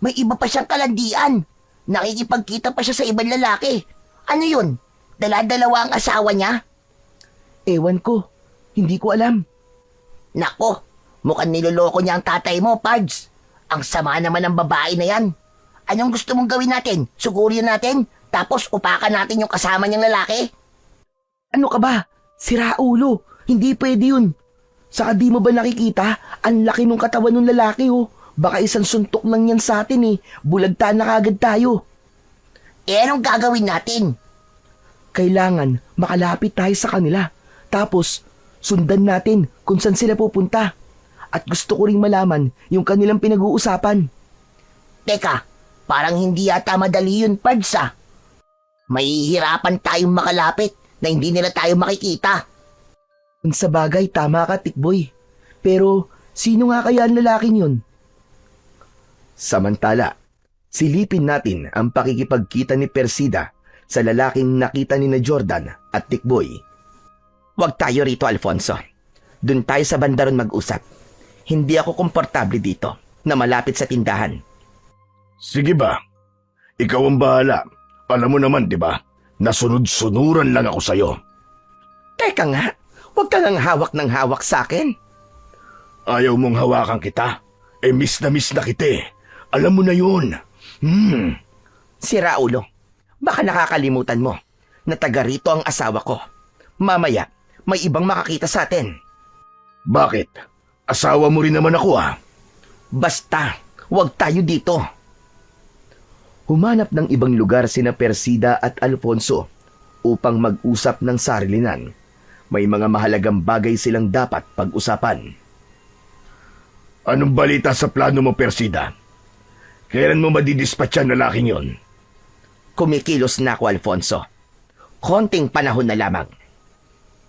May iba pa siyang kalandian. Nakikipagkita pa siya sa ibang lalaki. Ano yun? Dala-dalawa ang asawa niya? Ewan ko, hindi ko alam. Nako, mukhang niloloko niya ang tatay mo, Pards. Ang sama naman ng babae na yan. Anong gusto mong gawin natin? Sugurin natin? Tapos upakan natin yung kasama niyang lalaki? Ano ka ba? Sira ulo. Hindi pwede yun. Saka di mo ba nakikita? Ang laki ng katawan ng lalaki Baka isang suntok lang yan sa atin Bulagtaan na kagad tayo. Anong gagawin natin? Kailangan makalapit tayo sa kanila. Tapos sundan natin kung saan sila pupunta. At gusto ko ring malaman yung kanilang pinag-uusapan. Teka, parang hindi yata madali yun, Pards Mahihirapan tayong makalapit na hindi nila tayo makikita. Kung sa bagay, tama ka, Tikboy. Pero, sino nga kaya ang lalaking yun? Samantala, silipin natin ang pakikipagkita ni Persida sa lalaking nakita ni na Jordan at Tikboy. Huwag tayo rito, Alfonso. Doon tayo sa bandaron mag-usap. Hindi ako komportable dito na malapit sa tindahan. Sige ba? Ikaw ang bahala. Alam mo naman, di ba? Nasunod-sunuran lang ako sa'yo. Teka nga, huwag kang ang hawak ng hawak sa akin. Ayaw mong hawakan kita. Miss na kita. Alam mo na yun. Si Raulo, Baka nakakalimutan mo na taga rito ang asawa ko. Mamaya, may ibang makakita sa atin. Bakit? Asawa mo rin naman ako Basta, huwag tayo dito. Humanap ng ibang lugar sina Persida at Alfonso upang mag-usap ng sarilinan. May mga mahalagang bagay silang dapat pag-usapan. Anong balita sa plano mo, Persida? Kailan mo madidispatch ang lalaking yon? Kumikilos na ako, Alfonso. Konting panahon na lamang.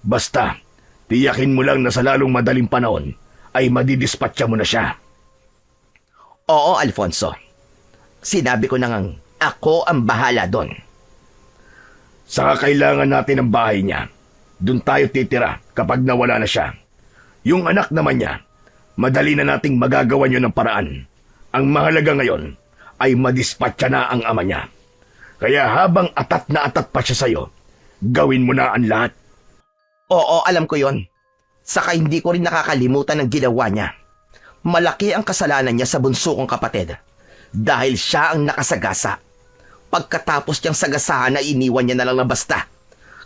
Basta, tiyakin mo lang na sa lalong madaling panahon ay madidispatcha mo na siya. Oo, Alfonso. Sinabi ko na ngang ako ang bahala doon. Saka kailangan natin ang bahay niya. Doon tayo titira kapag nawala na siya. Yung anak naman niya, madali na nating magagawa niyo ng paraan. Ang mahalaga ngayon ay madispatcha na ang ama niya. Kaya habang atat na atat pa siya sa'yo, gawin mo na ang lahat. Oo, alam ko yon. Saka hindi ko rin nakakalimutan ang ginawa niya. Malaki ang kasalanan niya sa bunso kong kapatid. Dahil siya ang nakasagasa. Pagkatapos niyang sagasahan na iniwan niya na lang na basta.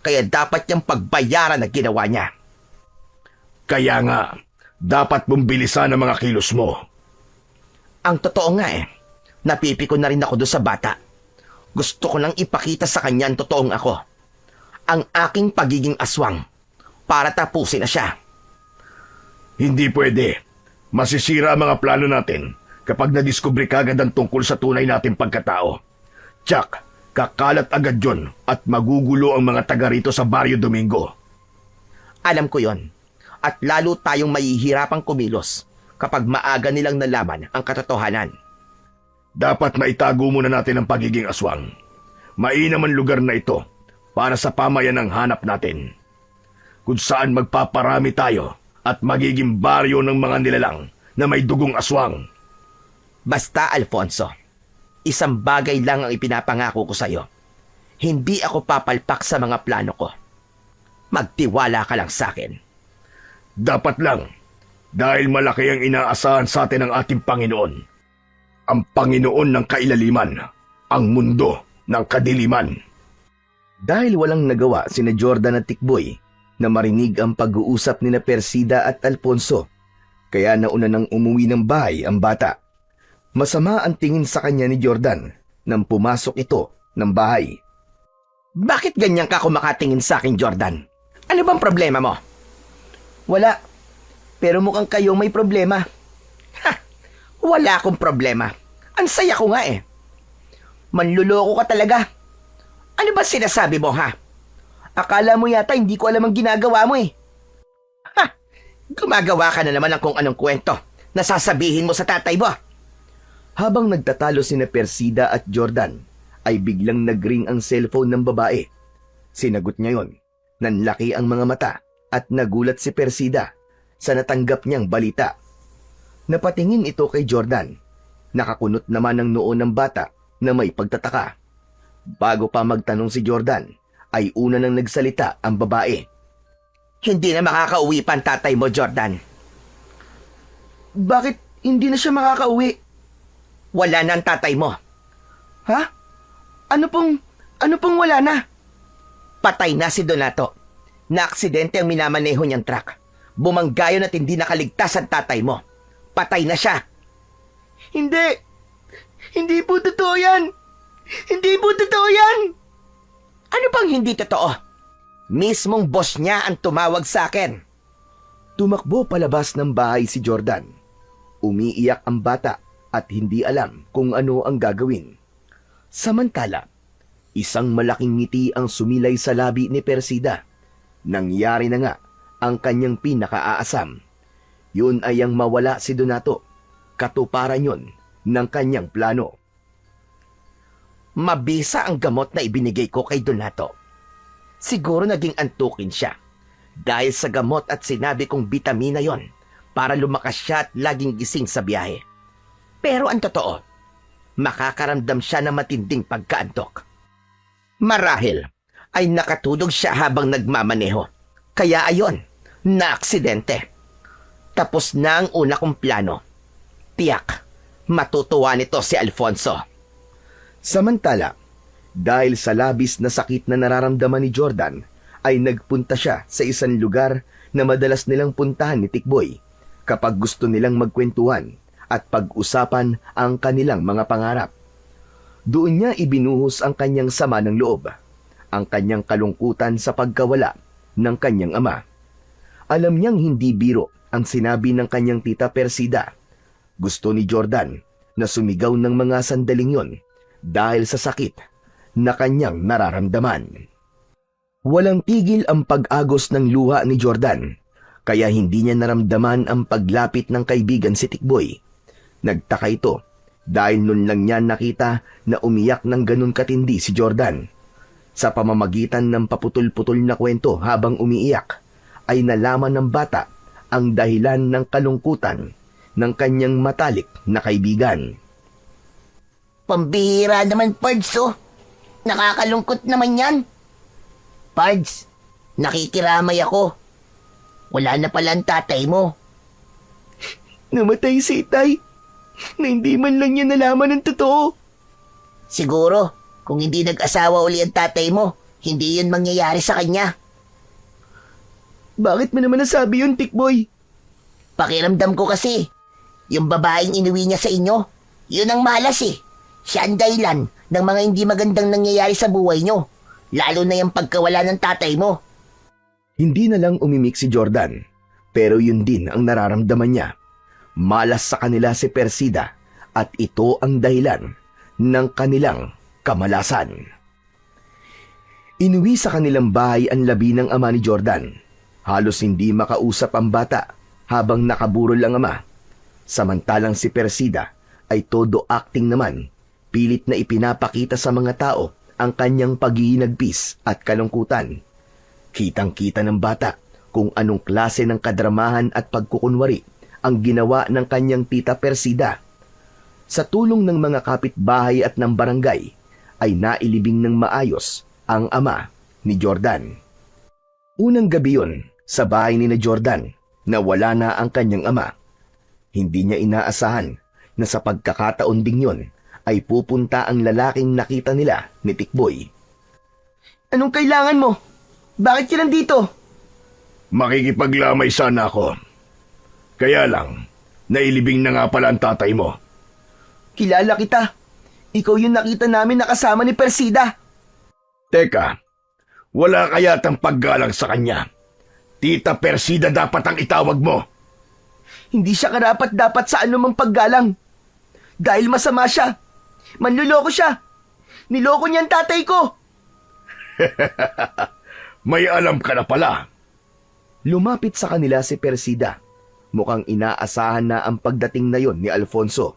Kaya dapat niyang pagbayaran ang ginawa niya. Kaya nga, dapat mong bilisan ang mga kilos mo. Ang totoo nga napipikon na rin ako doon sa bata. Gusto ko lang ipakita sa kanya ang totoong ako. Ang aking pagiging aswang para tapusin na siya. Hindi pwede. Masisira ang mga plano natin kapag nadiskubre kagad ang tungkol sa tunay nating pagkatao. Tsak, kakalat agad yon at magugulo ang mga taga rito sa Barrio Domingo. Alam ko yon. At lalo tayong mahihirapang kumilos kapag maaga nilang nalaman ang katotohanan. Dapat maitago muna natin ang pagiging aswang. Mainam ang lugar na ito para sa pamayanang hanap natin. Kung saan magpaparami tayo at magiging baryo ng mga nilalang na may dugong aswang. Basta, Alfonso, isang bagay lang ang ipinapangako ko sa'yo. Hindi ako papalpak sa mga plano ko. Magtiwala ka lang sa akin. Dapat lang, dahil malaki ang inaasahan sa atin ng ating Panginoon. Ang Panginoon ng kailaliman, ang mundo ng kadiliman. Dahil walang nagawa sina Jordan at Tikboy na marinig ang pag-uusap nina Persida at Alfonso, kaya nauna nang umuwi ng bahay ang bata. Masama ang tingin sa kanya ni Jordan nang pumasok ito ng bahay. Bakit ganyan ka kumakatingin sa akin, Jordan? Ano bang problema mo? Wala. Pero mukhang kayong may problema. Wala akong problema. Ang saya ko nga Manluloko ka talaga. Ano ba sinasabi mo, ha? Akala mo yata hindi ko alam ang ginagawa mo Gumagawa ka na naman ng kung anong kwento na sasabihin mo sa tatay mo. Habang nagtatalo sina Persida at Jordan, ay biglang nagring ang cellphone ng babae. Sinagot niya yon. Nanlaki ang mga mata at nagulat si Persida sa natanggap niyang balita. Napatingin ito kay Jordan. Nakakunot naman ang noo ng bata na may pagtataka. Bago pa magtanong si Jordan, ay una nang nagsalita ang babae. Hindi na makakauwi pa ang tatay mo, Jordan. Bakit hindi na siya makakauwi? Wala na ang tatay mo. Ha? Ano pong wala na? Patay na si Donato. Na-aksidente ang minamaneho niyang truck. Bumanggayon at hindi nakaligtas ang tatay mo. Patay na siya. Hindi. Hindi po totoo yan. Hindi po totoo yan. Ano bang hindi totoo? Mismong boss niya ang tumawag sa akin. Tumakbo palabas ng bahay si Jordan. Umiiyak ang bata at hindi alam kung ano ang gagawin. Samantala, isang malaking ngiti ang sumilay sa labi ni Persida. Nangyari na nga ang kanyang pinakaaasam. Yun ay ang mawala si Donato. Katuparan yun ng kanyang plano. Mabisa ang gamot na ibinigay ko kay Donato. Siguro naging antukin siya dahil sa gamot at sinabi kong bitamina yon para lumakas siya at laging gising sa biyahe. Pero ang totoo, makakaramdam siya ng matinding pagkaantok. Marahil ay nakatulog siya habang nagmamaneho. Kaya ayon, na-aksidente. Tapos na ang una kong plano. Tiyak, matutuwa nito si Alfonso. Samantala, Dahil sa labis na sakit na nararamdaman ni Jordan, ay nagpunta siya sa isang lugar na madalas nilang puntahan ni Tikboy kapag gusto nilang magkwentuhan at pag-usapan ang kanilang mga pangarap. Doon niya ibinuhos ang kanyang sama ng loob, ang kanyang kalungkutan sa pagkawala ng kanyang ama. Alam niyang hindi biro ang sinabi ng kanyang tita Persida. Gusto ni Jordan na sumigaw ng mga sandaling yon dahil sa sakit na kanyang nararamdaman. Walang tigil ang pag-agos ng luha ni Jordan, kaya hindi niya naramdaman ang paglapit ng kaibigan si Tikboy. Nagtaka ito dahil nun lang niya nakita na umiyak ng ganun katindi si Jordan. Sa pamamagitan ng paputol-putol na kwento habang umiiyak, ay nalaman ng bata ang dahilan ng kalungkutan ng kanyang matalik na kaibigan. Pambihira naman, Pards, oh. Nakakalungkot naman yan. Pards, nakikiramay ako. Wala na pala ang tatay mo. Namatay si Itay na hindi man lang niya nalaman ang totoo. Siguro, kung hindi nag-asawa uli ang tatay mo, hindi yun mangyayari sa kanya. Bakit mo naman nasabi yun, Tikboy? Pakiramdam ko kasi, yung babaeng inuwi niya sa inyo, yun ang malas eh. Siya ang dahilan ng mga hindi magandang nangyayari sa buhay nyo, lalo na yung pagkawala ng tatay mo. Hindi na lang umimik si Jordan, pero yun din ang nararamdaman niya. Malas sa kanila si Persida at ito ang dahilan ng kanilang kamalasan. Inuwi sa kanilang bahay ang labi ng ama ni Jordan. Halos hindi makausap ang bata habang nakaburol ang ama. Samantalang si Persida ay todo acting naman, pilit na ipinapakita sa mga tao ang kanyang paghihinagpis at kalungkutan. Kitang-kita ng bata kung anong klase ng kadramahan at pagkukunwari ang ginawa ng kanyang tita Persida. Sa tulong ng mga kapitbahay at ng barangay, ay nailibing ng maayos ang ama ni Jordan. Unang gabi yun, sa bahay ni na Jordan, na wala na ang kanyang ama. Hindi niya inaasahan na sa pagkakataon ding yun, ay pupunta ang lalaking nakita nila ni Tikboy. Anong kailangan mo? Bakit ka nandito? Makikipaglamay sana ako. Kaya lang, nailibing na nga pala ang tatay mo. Kilala kita. Ikaw yung nakita namin nakasama ni Persida. Teka, wala kaya tang paggalang sa kanya. Tita Persida dapat ang itawag mo. Hindi siya karapat-dapat sa anumang paggalang. Dahil masama siya. Manluloko siya. Niloko niya ang tatay ko. May alam ka na pala. Lumapit sa kanila si Persida. Mukhang inaasahan na ang pagdating na yon ni Alfonso.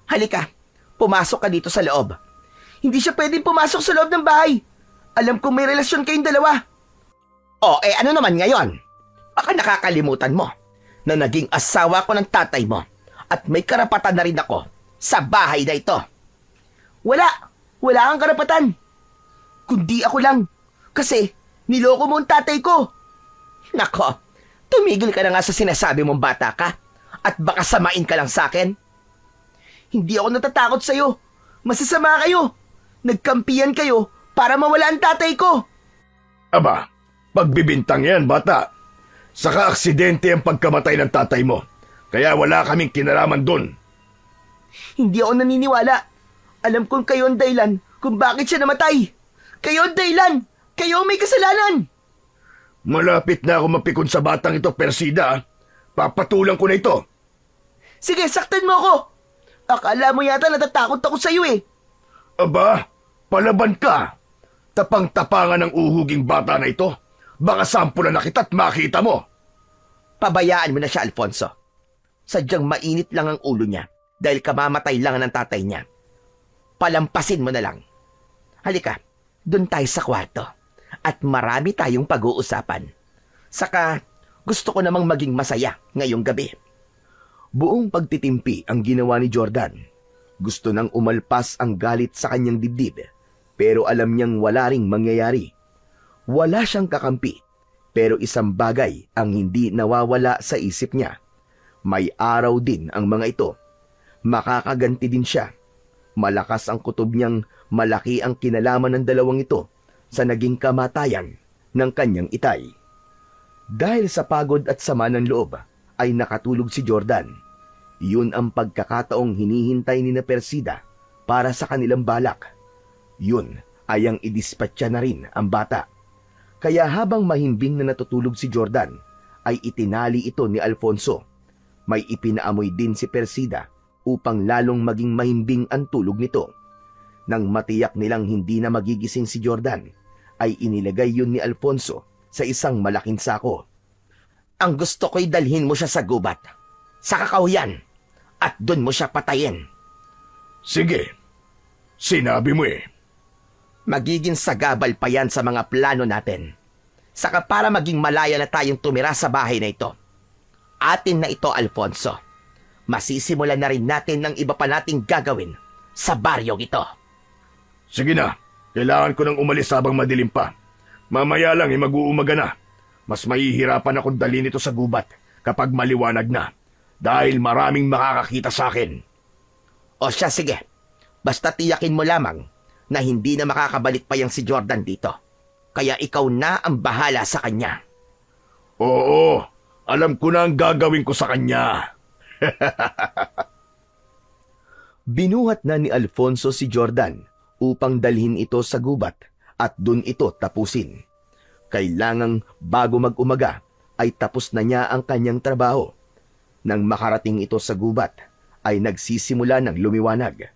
Halika, pumasok ka dito sa loob. Hindi siya pwedeng pumasok sa loob ng bahay. Alam kong may relasyon kayong dalawa. Ano naman ngayon? Baka nakakalimutan mo na naging asawa ko ng tatay mo at may karapatan na rin ako sa bahay na ito. Wala kang karapatan. Kundi ako lang. Kasi niloko mo ang tatay ko. Nako, tumigil ka na nga sa sinasabi mong bata ka at baka samain ka lang sa akin. Hindi ako natatakot sa'yo. Masasama kayo. Nagkampiyan kayo para mawala ang tatay ko. Aba, pagbibintang yan, bata. Saka aksidente ang pagkamatay ng tatay mo. Kaya wala kaming kinalaman dun. Hindi ako naniniwala. Alam kong kayo ang dahilan kung bakit siya namatay. Kayo ang dahilan. Kayo ang may kasalanan. Malapit na ako mapikon sa batang ito, Persida. Papatulang ko na ito. Sige, saktan mo ako. Akala mo yata natatakot ako sa'yo eh. Aba, palaban ka. Tapang-tapangan ng uhuging bata na ito. Baka sampulan na kita't makita mo. Pabayaan mo na siya, Alfonso. Sadyang mainit lang ang ulo niya dahil kamamatay lang ng tatay niya. Palampasin mo na lang. Halika, doon tayo sa kwarto at marami tayong pag-uusapan. Saka, gusto ko namang maging masaya ngayong gabi. Buong pagtitimpi ang ginawa ni Jordan. Gusto nang umalpas ang galit sa kanyang dibdib, pero alam niyang wala ring mangyayari. Wala siyang kakampi, pero isang bagay ang hindi nawawala sa isip niya. May araw din ang mga ito. Makakaganti din siya. Malakas ang kutob niyang malaki ang kinalaman ng dalawang ito sa naging kamatayan ng kanyang itay. Dahil sa pagod at sama ng loob, ay nakatulog si Jordan. Yun ang pagkakataong hinihintay ni na Persida para sa kanilang balak. Yun ay ang idispatcha na rin ang bata. Kaya habang mahimbing na natutulog si Jordan, ay itinali ito ni Alfonso. May ipinaamoy din si Persida upang lalong maging mahimbing ang tulog nito. Nang matiyak nilang hindi na magigising si Jordan, ay inilagay yun ni Alfonso sa isang malaking sako. Ang gusto ko'y dalhin mo siya sa gubat, sa kakahuyan, at doon mo siya patayin. Sige, sinabi mo eh. Magiging sagabal pa yan sa mga plano natin. Saka para maging malaya na tayong tumira sa bahay na ito. Atin na ito, Alfonso. Masisimulan na rin natin ang iba pa nating gagawin sa baryong ito. Sige na, kailangan ko nang umalis habang madilim pa. Mamaya lang mag-uumaga na. Mas mahihirapan akong dalhin ito sa gubat kapag maliwanag na dahil maraming makakakita sa akin. O siya, sige. Basta tiyakin mo lamang na hindi na makakabalik pa yang si Jordan dito. Kaya ikaw na ang bahala sa kanya. Oo, alam ko na ang gagawin ko sa kanya. Binuhat na ni Alfonso si Jordan upang dalhin ito sa gubat at dun ito tapusin. Kailangang bago mag-umaga ay tapos na niya ang kanyang trabaho. Nang makarating ito sa gubat ay nagsisimula ng lumiwanag.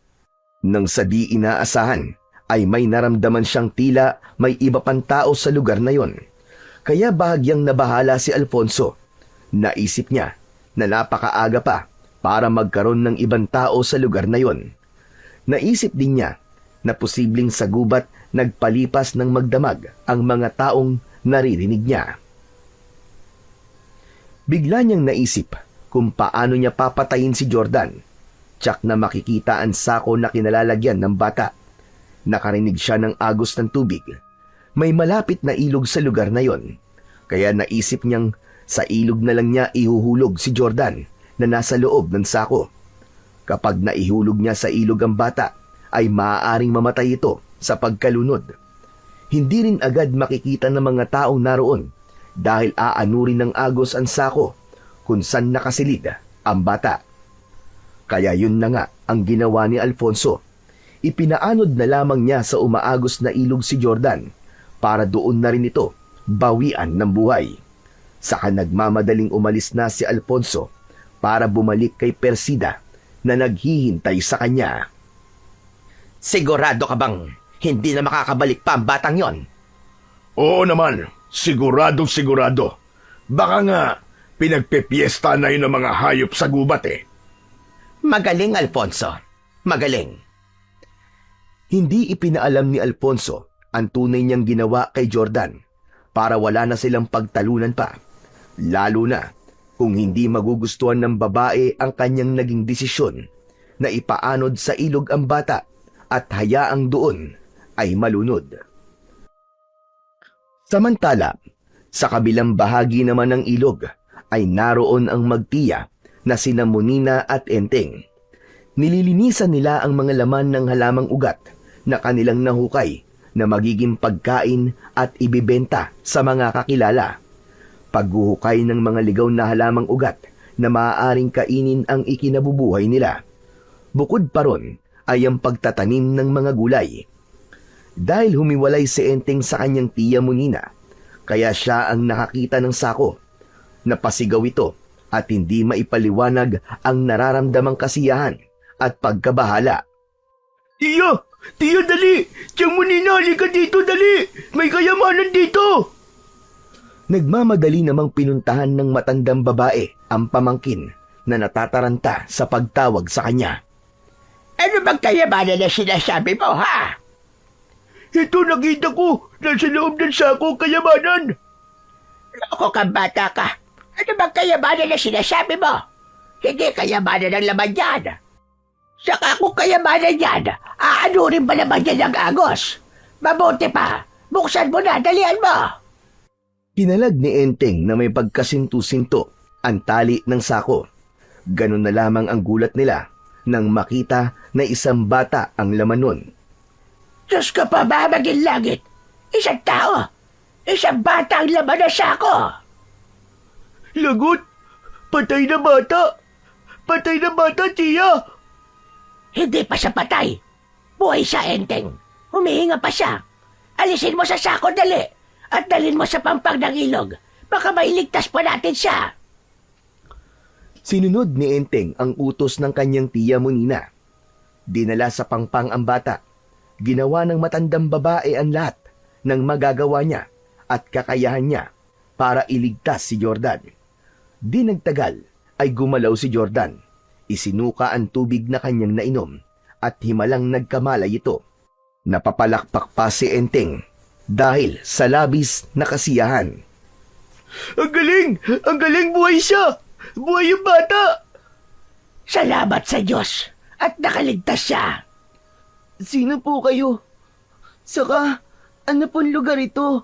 Nang sa di inaasahan ay may naramdaman siyang tila may iba pang tao sa lugar na yon. Kaya bahagyang nabahala si Alfonso. Naisip niya na napakaaga pa para magkaroon ng ibang tao sa lugar na yon. Naisip din niya na posibleng sa gubat nagpalipas ng magdamag ang mga taong naririnig niya. Bigla niyang naisip kung paano niya papatayin si Jordan. Tsak na makikita ang sako na kinalalagyan ng bata. Nakarinig siya ng agos ng tubig. May malapit na ilog sa lugar na yon. Kaya naisip niyang sa ilog na lang niya ihuhulog si Jordan na nasa loob ng sako. Kapag naihulog niya sa ilog ang bata, ay maaaring mamatay ito sa pagkalunod. Hindi rin agad makikita ng mga taong naroon dahil aanurin ng agos ang sako kung saan nakasilid ang bata. Kaya yun na nga ang ginawa ni Alfonso. Ipinaanod na lamang niya sa umaagos na ilog si Jordan para doon na rin ito bawian ng buhay. Saka nagmamadaling umalis na si Alfonso para bumalik kay Persida na naghihintay sa kanya. Sigurado ka bang hindi na makakabalik pa ang batang yon? Oo naman, siguradong sigurado. Baka nga pinagpepiesta na yun ng mga hayop sa gubat eh. Magaling, Alfonso. Magaling. Hindi ipinaalam ni Alfonso ang tunay niyang ginawa kay Jordan para wala na silang pagtalunan pa. Lalo na kung hindi magugustuhan ng babae ang kanyang naging desisyon na ipaanod sa ilog ang bata at hayaang doon ay malunod. Samantala, sa kabilang bahagi naman ng ilog ay naroon ang magtiya na sina Munina at Enteng. Nililinisan nila ang mga laman ng halamang ugat na kanilang nahukay na magiging pagkain at ibibenta sa mga kakilala. Paghuhukay ng mga ligaw na halamang ugat na maaaring kainin ang ikinabubuhay nila. Bukod pa ron ay ang pagtatanim ng mga gulay. Dahil humiwalay si Enteng sa kanyang tiya Munina, kaya siya ang nakakita ng sako. Napasigaw ito at hindi maipaliwanag ang nararamdamang kasiyahan at pagkabahala. Tiya! Tiya, dali! Tiyang Munina, halika dito, dali! May kayamanan dito! Nagmamadali namang pinuntahan ng matandang babae ang pamangkin na natataranta sa pagtawag sa kanya. Ano bang kayamanan na sinasabi mo, ha? Ito nakita ko! Nasa loob ng sako kayamanan! Loko kang bata ka. Ano bang kayamanan na sinasabi mo? Hindi kayamanan ng laman yan. Saka kung kayamanan yan, aanurin ba naman yan ang agos? Mabuti pa, buksan mo na, dalian mo! Kinalag ni Enteng na may pagkasinto-sinto ang tali ng sako. Ganun na lamang ang gulat nila nang makita na isang bata ang laman nun. Diyos ko pa ba maging langit? Isang tao! Isang bata ang laman ng sako! Lagot! Patay na bata! Patay na bata, tiya! Hindi pa siya patay. Buhay siya, Enteng. Humihinga pa siya. Alisin mo sa sako, dali. At dalhin mo sa pampang ng ilog. Baka mailigtas pa natin siya. Sinunod ni Enteng ang utos ng kanyang tiya Monina. Dinala sa pangpang ang bata. Ginawa ng matandang babae ang lahat ng magagawa niya at kakayahan niya para iligtas si Jordan. Di nagtagal ay gumalaw si Jordan. Isinuka ang tubig na kanyang nainom at himalang nagkamalay ito. Napapalakpak pa si Enteng dahil sa labis na kasiyahan. Ang galing! Ang galing! Buhay siya! Buhay yung bata! Salamat sa Diyos at nakaligtas siya. Sino po kayo? Saka, ano pong lugar ito?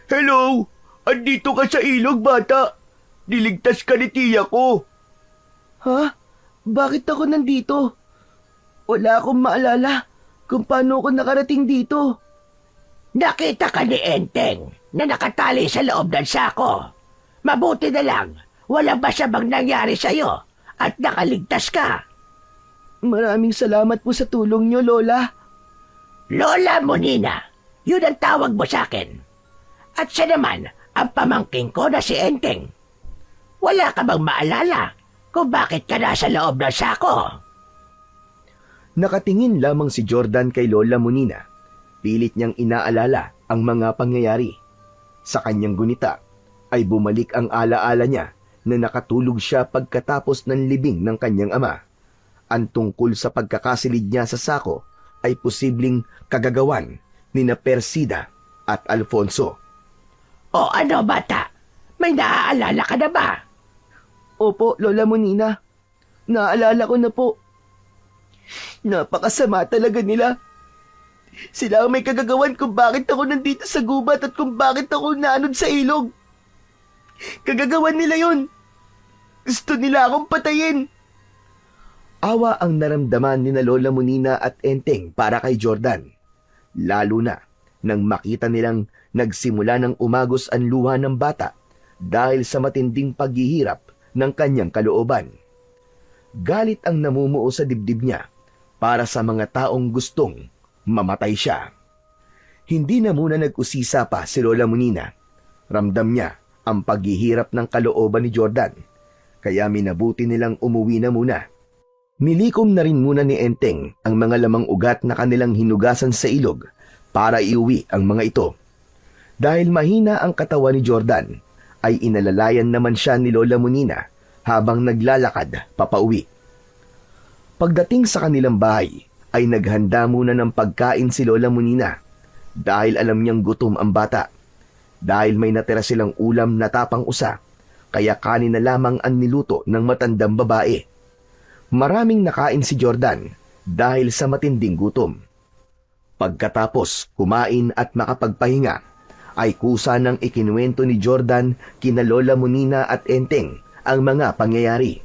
Hello! Andito ka sa ilog, bata! Niligtas ka ni tiya ko! Ha? Bakit ako nandito? Wala akong maalala kung paano ako nakarating dito. Nakita ka ni Enteng na nakatali sa loob ng sako. Mabuti na lang, walang masamang nangyari sa'yo at nakaligtas ka. Maraming salamat po sa tulong niyo, Lola. Lola Monina, yun ang tawag mo sa akin. At siya naman ang pamangking ko na si Enteng. Wala ka bang maalala kung bakit ka nasa loob ng sako? Nakatingin lamang si Jordan kay Lola Monina. Pilit niyang inaalala ang mga pangyayari. Sa kanyang gunita ay bumalik ang alaala niya na nakatulog siya pagkatapos ng libing ng kanyang ama. Ang tungkol sa pagkakasilid niya sa sako ay posibleng kagagawan ni na Persida at Alfonso. O ano bata, may naaalala ka na ba? Opo, Lola Monina. Naalala ko na po. Napakasama talaga nila. Sila ang may kagagawan kung bakit ako nandito sa gubat at kung bakit ako naanod sa ilog. Kagagawan nila yon. Gusto nila akong patayin. Awa ang naramdaman ni na Lola Monina at Enteng para kay Jordan. Lalo na nang makita nilang nagsimula ng umagos ang luha ng bata dahil sa matinding paghihirap ng kanyang kalooban. Galit ang namumuo sa dibdib niya para sa mga taong gustong mamatay siya. Hindi na muna nag-usisa pa si Lola Monina. Ramdam niya ang paghihirap ng kalooban ni Jordan, kaya minabuti nilang umuwi na muna. Nilikom na rin muna ni Enteng ang mga lamang ugat na kanilang hinugasan sa ilog para iuwi ang mga ito. Dahil mahina ang katawan ni Jordan, ay inalalayan naman siya ni Lola Monina habang naglalakad papauwi. Pagdating sa kanilang bahay, ay naghanda muna ng pagkain si Lola Monina dahil alam niyang gutom ang bata. Dahil may natira silang ulam na tapang usa, kaya kanin na lamang ang niluto ng matandang babae. Maraming nakain si Jordan dahil sa matinding gutom. Pagkatapos kumain at makapagpahinga, ay kusa ng ikinuwento ni Jordan kina Lola Monina at Enteng ang mga pangyayari.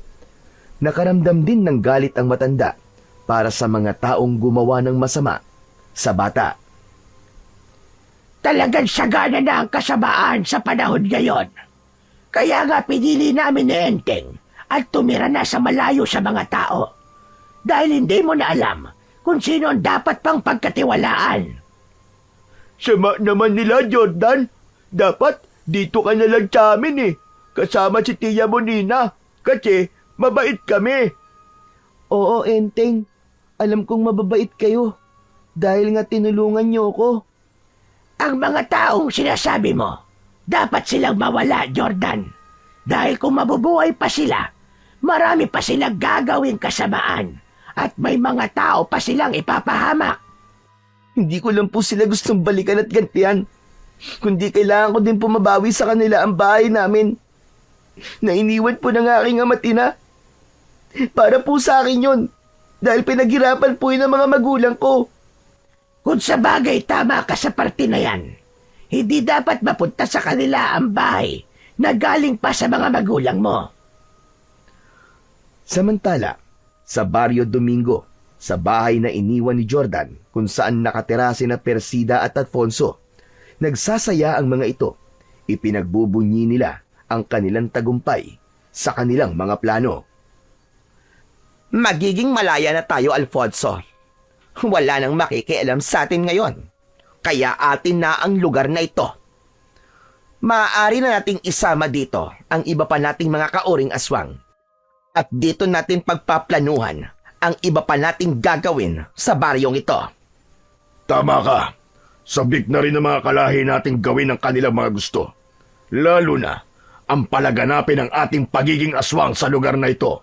Nakaramdam din ng galit ang matanda para sa mga taong gumawa ng masama sa bata. Talagang sagana na ang kasamaan sa panahon ngayon. Kaya nga pinili namin ni Enteng at tumira na sa malayo sa mga tao. Dahil hindi mo na alam kung sino ang dapat pang pagkatiwalaan. Sama naman nila, Jordan. Dapat dito ka na lang sa amin eh. Kasama si Tia Monina. Kasi mabait kami. Oo, Enteng. Alam kong mababait kayo. Dahil nga tinulungan niyo ako. Ang mga taong sinasabi mo, dapat silang mawala, Jordan. Dahil kung mabubuhay pa sila, marami pa silang gagawing kasamaan. At may mga tao pa silang ipapahamak. Hindi ko lang po sila gustong balikan at gantihan. Kundi kailangan ko din pumabawi sa kanila ang bahay namin. Nainiwan po ng aking amatina. Para po sa akin yun. Dahil pinaghirapan po yun ng mga magulang ko. Kung sa bagay tama ka sa parte na yan, hindi dapat mapunta sa kanila ang bahay na galing pa sa mga magulang mo. Samantala, Sa Barrio Domingo, sa bahay na iniwan ni Jordan kung saan nakatira sina Persida at Alfonso, nagsasaya ang mga ito. Ipinagbubunyi nila ang kanilang tagumpay sa kanilang mga plano. Magiging malaya na tayo, Alfonso. Wala nang makikialam sa atin ngayon. Kaya atin na ang lugar na ito. Maaari na nating isama dito ang iba pa nating mga kauring aswang. At dito natin pagpaplanuhan ang iba pa nating gagawin sa baryong ito. Tama ka. Sabik na rin ng mga kalahi nating gawin ang kanilang mga gusto. Lalo na ang palaganapin ng ating pagiging aswang sa lugar na ito.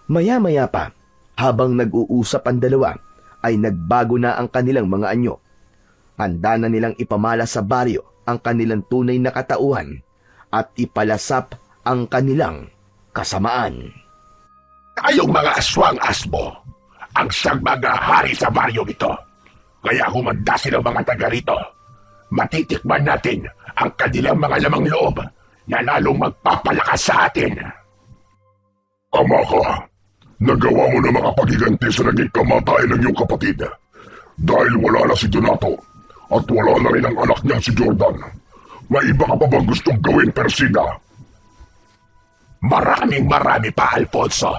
Maya-maya pa, habang nag-uusap ang dalawa, ay nagbago na ang kanilang mga anyo. Handa na nilang ipamala sa baryo ang kanilang tunay na katauhan at ipalasap ang kanilang kasamaan. Tayong mga aswang asmo ang siyang mga hari sa baryong ito. Kaya humanda silang mga taga rito. Matitikman natin ang kanilang mga lamang loob na lalong magpapalakas sa atin. Ama ka, nagawa mo na mga pagiganti sa naging kamatayan ng iyong kapatid. Dahil wala na si Donato at wala na rin ang anak niyang si Jordan. May iba ka pa bang gustong gawin, Persida? Marami pa, Alfonso.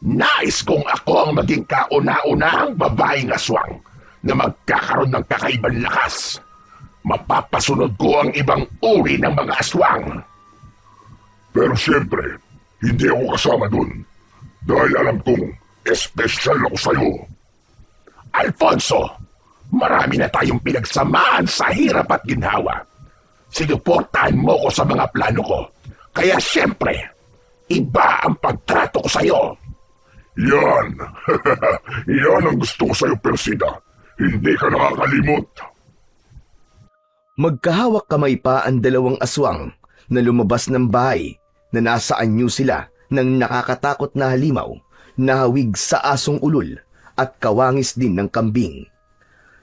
Nais kong ako ang maging kauna-unahang babaeng aswang na magkakaroon ng kakaibang lakas. Mapapasunod ko ang ibang uri ng mga aswang. Pero siyempre, hindi ako kasama dun. Dahil alam kong espesyal ako sa'yo. Alfonso, marami na tayong pinagsamaan sa hirap at ginhawa. Sinuportahan mo ko sa mga plano ko. Kaya siyempre, iba ang pagtrato ko sa'yo. Yan. Yan ang gusto ko sa'yo, Persida. Hindi ka nakakalimot. Magkahawak kamay pa ang dalawang aswang na lumabas ng bahay na nasa anyo sila ng nakakatakot na halimaw na hawig sa asong ulol at kawangis din ng kambing.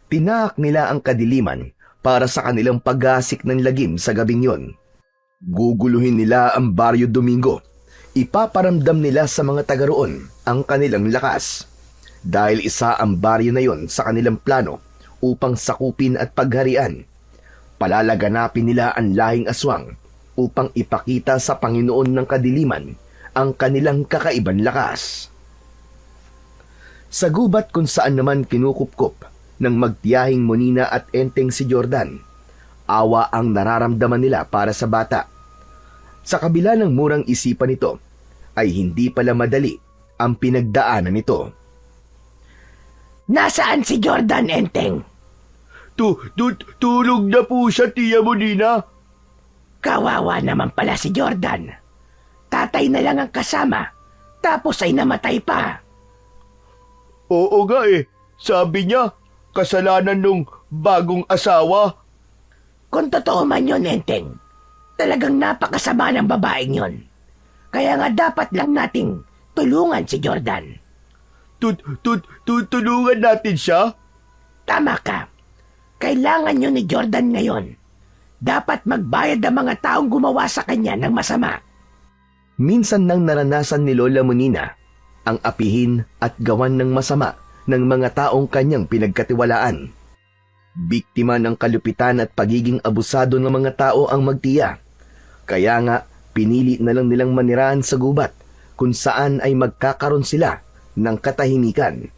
Tinaak nila ang kadiliman para sa kanilang pag-asik ng lagim sa gabing yon. Guguluhin nila ang Barrio Domingo. Ipaparamdam nila sa mga taga roon ang kanilang lakas. Dahil isa ang baryo na yon sa kanilang plano upang sakupin at pagharian. Palalaganapin nila ang lahing aswang upang ipakita sa Panginoon ng kadiliman ang kanilang kakaiban lakas. Sa gubat kung saan naman kinukupkop ng magtiyahing Monina at Enteng si Jordan, awa ang nararamdaman nila para sa bata. Sa kabila ng murang isipan nito, ay hindi pala madali ang pinagdaanan nito. Nasaan si Jordan, Enteng? Tulog na po siya, Tia Monina. Kawawa naman pala si Jordan. Tatay na lang ang kasama, tapos ay namatay pa. Oo nga sabi niya, kasalanan nung bagong asawa. Kung totoo man yun, Enteng, talagang napakasama ng babaeng yon. Kaya nga dapat lang nating tulungan si Jordan. Tutulungan natin siya? Tama ka. Kailangan yun ni Jordan ngayon. Dapat magbayad ang mga taong gumawa sa kanya ng masama. Minsan nang naranasan ni Lola Monina ang apihin at gawan ng masama ng mga taong kanyang pinagkatiwalaan. Biktima ng kalupitan at pagiging abusado ng mga tao ang magtiya. Kaya nga, pinili na lang nilang manirahan sa gubat kung saan ay magkakaroon sila ng katahimikan.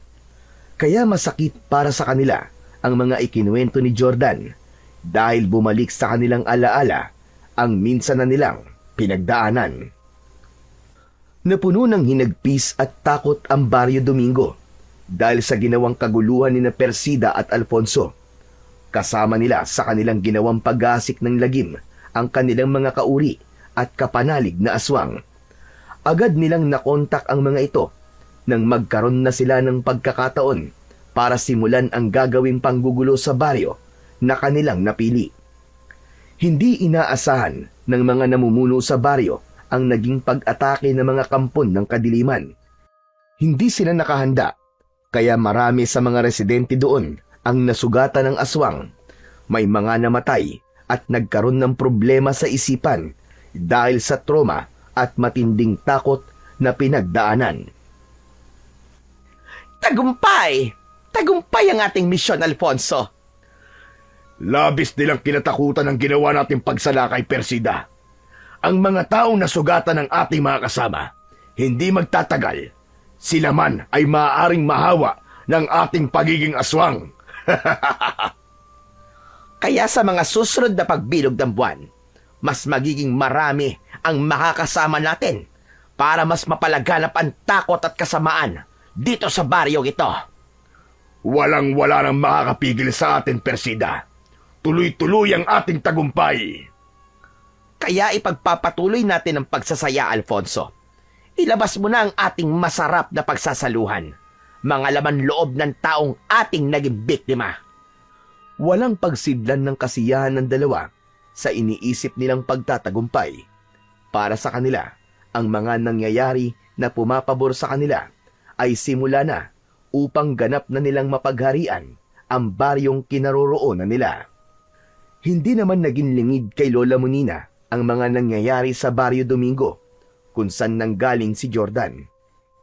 Kaya masakit para sa kanila ang mga ikinuwento ni Jordan dahil bumalik sa kanilang alaala ang minsan na nilang pinagdaanan. Napuno ng hinagpis at takot ang Barrio Domingo dahil sa ginawang kaguluhan ni na Persida at Alfonso. Kasama nila sa kanilang ginawang pag-asik ng lagim ang kanilang mga kauri at kapanalig na aswang. Agad nilang nakontak ang mga ito nang magkaroon na sila ng pagkakataon para simulan ang gagawing panggugulo sa baryo na kanilang napili. Hindi inaasahan ng mga namumuno sa baryo ang naging pag-atake ng mga kampon ng kadiliman. Hindi sila nakahanda, kaya marami sa mga residente doon ang nasugatan ng aswang. May mga namatay at nagkaroon ng problema sa isipan dahil sa trauma at matinding takot na pinagdaanan. Tagumpay! Tagumpay ang ating misyon, Alfonso. Labis nilang kinatakutan ang ginawa nating pagsalakay, Persida. Ang mga taong nasugatan ng ating mga kasama, hindi magtatagal. Sila man ay maaaring mahawa ng ating pagiging aswang. Kaya sa mga susunod na pagbilog ng buwan, mas magiging marami ang makakasama natin para mas mapalaganap ang takot at kasamaan dito sa baryong ito. Walang-wala nang makakapigil sa atin, Persida. Tuloy-tuloy ang ating tagumpay. Kaya ipagpapatuloy natin ang pagsasaya, Alfonso. Ilabas mo na ang ating masarap na pagsasaluhan. Mga laman loob ng taong ating naging biktima. Walang pagsidlan ng kasiyahan ng dalawa sa iniisip nilang pagtatagumpay. Para sa kanila, ang mga nangyayari na pumapabor sa kanila ay simula na upang ganap na nilang mapagharian ang baryong kinaroroonan nila. Hindi naman naging lingid kay Lola Monina ang mga nangyayari sa Baryo Domingo kung saan nanggaling si Jordan.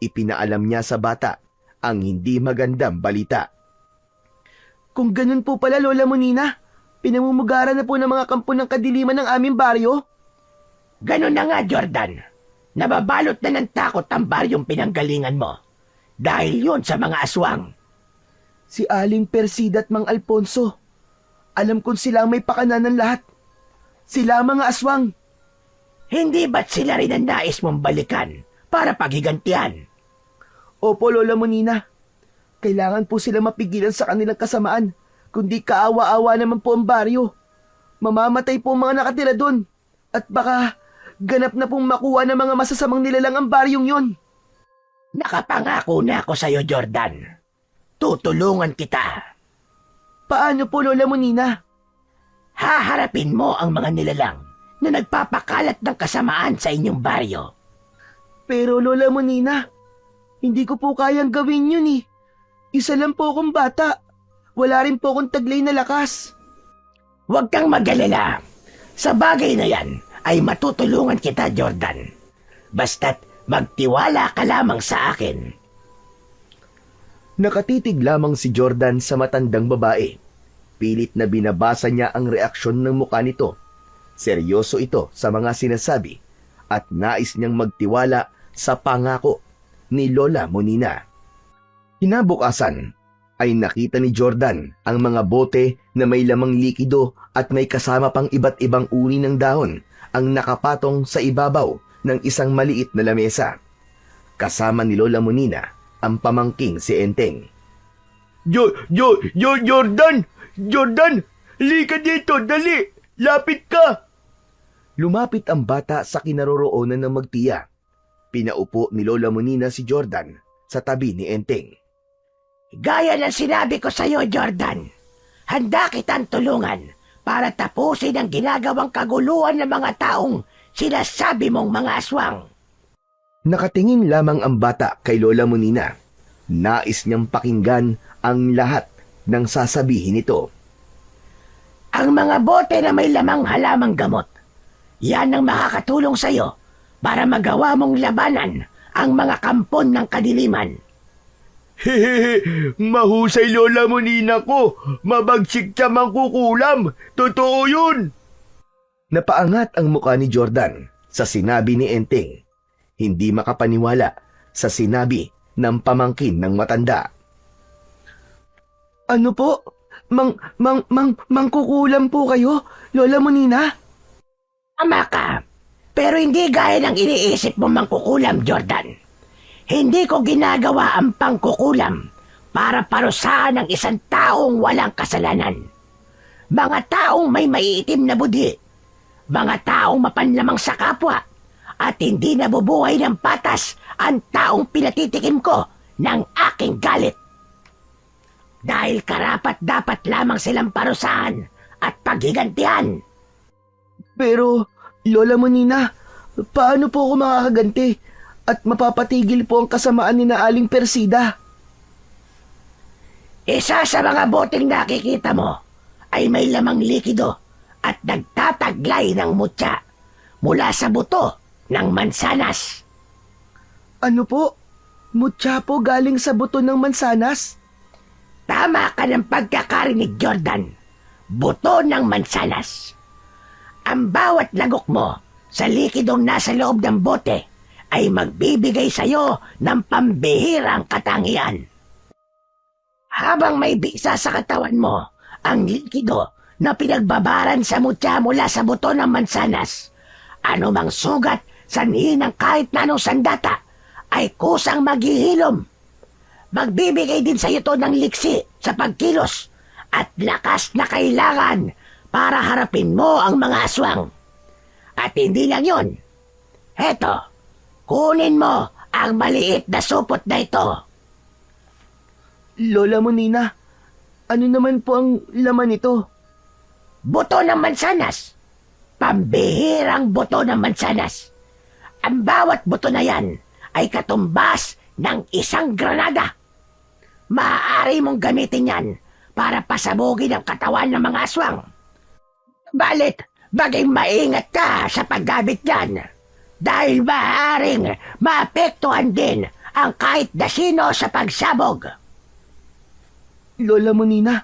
Ipinaalam niya sa bata ang hindi magandang balita. Kung ganun po pala, Lola Monina, pinamumugaran na po ng mga kampo ng kadiliman ng aming baryo. Ganun na nga, Jordan. Nababalot na ng takot ang baryong pinanggalingan mo. Dahil yun sa mga aswang. Si Aling Persida at Mang Alfonso, alam kong sila ang may pakananan lahat. Sila ang mga aswang. Hindi ba't sila rin ang nais mong balikan para paghigantihan? Opo, Lola Monina. Kailangan po sila mapigilan sa kanilang kasamaan, kundi kaawa-awa naman po ang baryo. Mamamatay po ang mga nakatira doon. At baka ganap na pong makuha ng mga masasamang nilalang ang baryong yon. Nakapangako na ako sa'yo, Jordan. Tutulungan kita. Paano po, Lola Monina? Haharapin mo ang mga nilalang na nagpapakalat ng kasamaan sa inyong baryo. Pero Lola Monina, hindi ko po kayang gawin yun eh. Isa lang po akong bata. Wala rin po akong taglay na lakas. Huwag kang mag-alala. Sa bagay na yan ay matutulungan kita, Jordan. Basta't magtiwala ka lamang sa akin. Nakatitig lamang si Jordan sa matandang babae. Pilit na binabasa niya ang reaksyon ng mukha nito. Seryoso ito sa mga sinasabi at nais niyang magtiwala sa pangako ni Lola Monina. Kinabukasan ay nakita ni Jordan ang mga bote na may lamang likido at may kasama pang iba't ibang uri ng dahon ang nakapatong sa ibabaw ng isang maliit na lamesa. Kasama ni Lola Monina ang pamangking si Enteng. Jordan! Jordan! Halika dito! Dali! Lapit ka! Lumapit ang bata sa kinaroroonan ng magtiya. Pinaupo ni Lola Monina si Jordan sa tabi ni Enteng. Gaya ng sinabi ko sa'yo, Jordan, handa kitang tulungan para tapusin ang ginagawang kaguluhan ng mga taong sinasabi mong mga aswang. Nakatingin lamang ang bata kay Lola Monina. Nais niyang pakinggan ang lahat ng sasabihin nito. Ang mga bote na may lamang halamang gamot, yan ang makakatulong sa'yo para magawa mong labanan ang mga kampon ng kadiliman. Hehehe, mahusay Lola Monina ko. Mabagsik siya mangkukulam. Totoo yun. Napaangat ang mukha ni Jordan sa sinabi ni Enteng. Hindi makapaniwala sa sinabi ng pamangkin ng matanda. Ano po? Mangkukulam po kayo, Lola Monina? Ama ka, pero hindi gaya ng iniisip mo mangkukulam, Jordan. Hindi ko ginagawa ang pangkukulam para parusahan ng isang taong walang kasalanan. Mga taong may maiitim na budhi, mga taong mapanlamang sa kapwa, at hindi nabubuhay ng patas ang taong pinatitikim ko ng aking galit. Dahil karapat-dapat lamang silang parusahan at paghigantihan. Pero, Lola Monina, paano po ako makakaganti at mapapatigil po ang kasamaan ni na Aling Persida? Isa sa mga boteng nakikita mo ay may lamang likido at nagtataglay ng mutya mula sa buto ng mansanas. Ano po? Mutya po galing sa buto ng mansanas? Tama ka ng pagkakarinig, Jordan. Buto ng mansanas. Ang bawat lagok mo sa likidong nasa loob ng bote ay magbibigay sa'yo ng pambihirang katangian. Habang may bisa sa katawan mo, ang likido na pinagbabaran sa mutya mula sa buto ng mansanas, anumang sugat sanhi ng kahit na anong sandata ay kusang maghihilom. Magbibigay din sa iyo to ng liksi sa pagkilos at lakas na kailangan para harapin mo ang mga aswang. At hindi lang yon. Heto, kunin mo ang maliit na supot na ito. Lola Monina, ano naman po ang laman nito? Buto ng mansanas. Pambihirang buto ng mansanas. Ang bawat buto na yan ay katumbas ng isang granada. Maaari mong gamitin yan para pasabugin ang katawan ng mga aswang. Balit, maging maingat ka sa paggamit yan dahil maaaring maapektuhan din ang kahit na sino sa pagsabog. Lola Monina,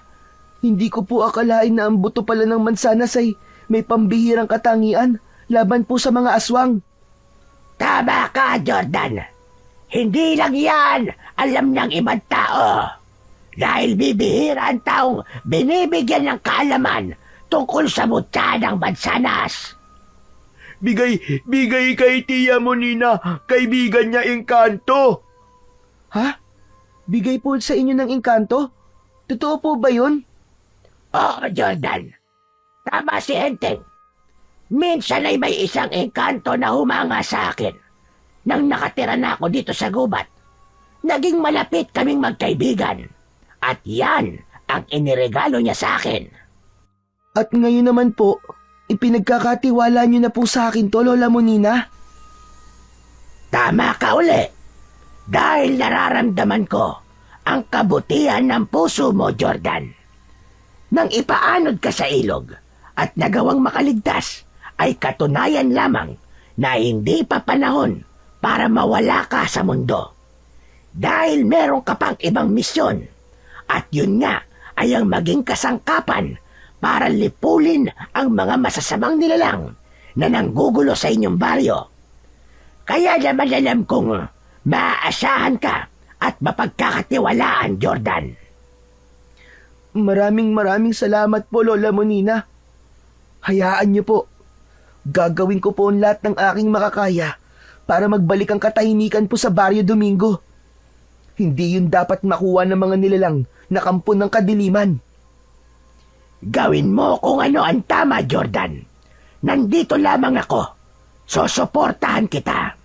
hindi ko po akalain na ang buto pala ng mansanas ay may pambihirang katangian laban po sa mga aswang. Tama ka, Jordan. Hindi lang yan alam ng ibang tao. Dahil bibihira ang taong binibigyan ng kaalaman tungkol sa mutya ng mansanas. Bigay kay Tia Monina, kaibigan niya Engkanto. Ha? Bigay po sa inyo ng engkanto? Totoo po ba yun? Oo, Jordan. Tama si Enteng. Minsan ay may isang engkanto na humanga sa akin. Nang nakatira na ako dito sa gubat, naging malapit kaming magkaibigan. At yan ang iniregalo niya sa akin. At ngayon naman po, ipinagkakatiwala niyo na po sa akin to, Lola Monina? Tama ka uli. Dahil nararamdaman ko ang kabutihan ng puso mo, Jordan. Nang ipaanod ka sa ilog at nagawang makaligtas, ay katunayan lamang na hindi pa panahon para mawala ka sa mundo. Dahil meron ka pang ibang misyon. At yun nga ay ang maging kasangkapan para lipulin ang mga masasamang nilalang na nanggugulo sa inyong baryo. Kaya naman alam kong maaasahan ka at mapagkakatiwalaan, Jordan. Maraming salamat po, Lola Monina. Hayaan niyo po. Gagawin ko po ang lahat ng aking makakaya para magbalik ang katahimikan po sa Baryo Domingo. Hindi yun dapat makuha ng mga nilalang na kampo ng kadiliman. Gawin mo kung ano ang tama, Jordan. Nandito lamang ako. Sosuportahan kita.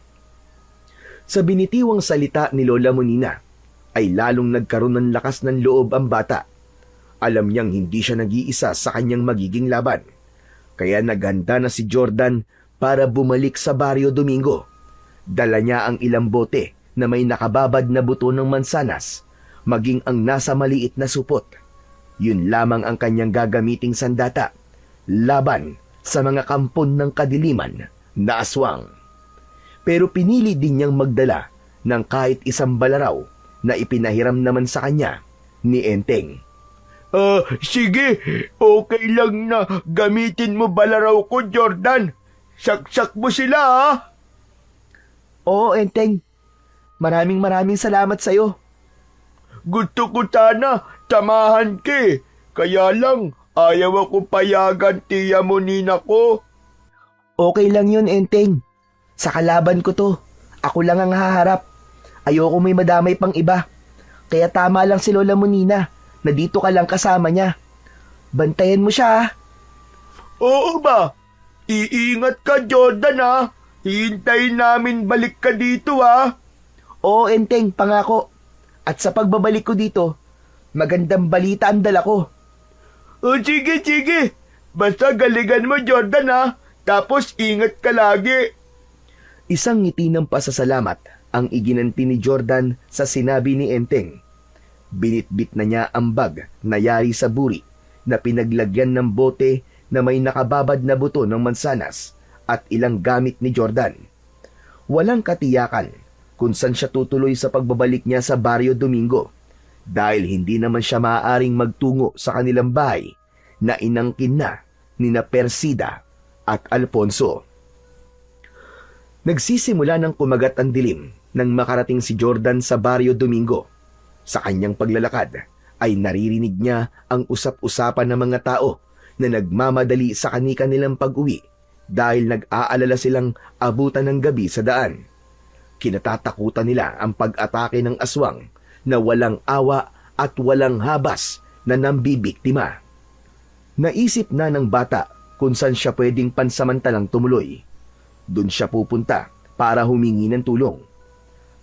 Sa binitiwang salita ni Lola Monina, ay lalong nagkaroon ng lakas ng loob ang bata. Alam niyang hindi siya nag-iisa sa kanyang magiging laban. Kaya naghanda na si Jordan para bumalik sa Baryo Domingo. Dala niya ang ilang bote na may nakababad na buto ng mansanas, maging ang nasa maliit na supot. Yun lamang ang kanyang gagamiting sandata, laban sa mga kampon ng kadiliman na aswang. Pero pinili din niyang magdala ng kahit isang balaraw na ipinahiram naman sa kanya ni Enteng. Sige, okay lang na gamitin mo balaraw ko, Jordan. Saksak mo sila, ha? Oo, Enteng. Maraming salamat sa'yo. Gusto ko sana samahan ka. Kaya lang, ayaw ako payagan Tia Monina ko. Okay lang yun, Enteng. Sa kalaban ko to, ako lang ang haharap. Ayoko may madamay pang iba. Kaya tama lang si Lola Monina na dito ka lang kasama niya. Bantayan mo siya, ha? Oo ba? Iingat ka, Jordan, ha? Hintayin namin balik ka dito, ha? Oo, Enteng, pangako. At sa pagbabalik ko dito, magandang balita ang dala ko. Sige. Basta galingan mo, Jordan, ha? Tapos ingat ka lagi. Isang ngiti ng pasasalamat ang iginanti ni Jordan sa sinabi ni Enteng. Binitbit na niya ang bag na yari sa buri na pinaglagyan ng bote na may nakababad na buto ng mansanas at ilang gamit ni Jordan. Walang katiyakan kung saan siya tutuloy sa pagbabalik niya sa Barrio Domingo dahil hindi naman siya maaaring magtungo sa kanilang bahay na inangkin na nina Persida at Alfonso. Nagsisimula ng kumagat ang dilim nang makarating si Jordan sa Barrio Domingo. Sa kanyang paglalakad ay naririnig niya ang usap-usapan ng mga tao na nagmamadali sa kani-kanilang pag-uwi dahil nag-aalala silang abutan ng gabi sa daan. Kinatatakutan nila ang pag-atake ng aswang na walang awa at walang habas na nambibiktima. Naisip na ng bata kung saan siya pwedeng pansamantalang tumuloy. Doon siya pupunta para humingi ng tulong.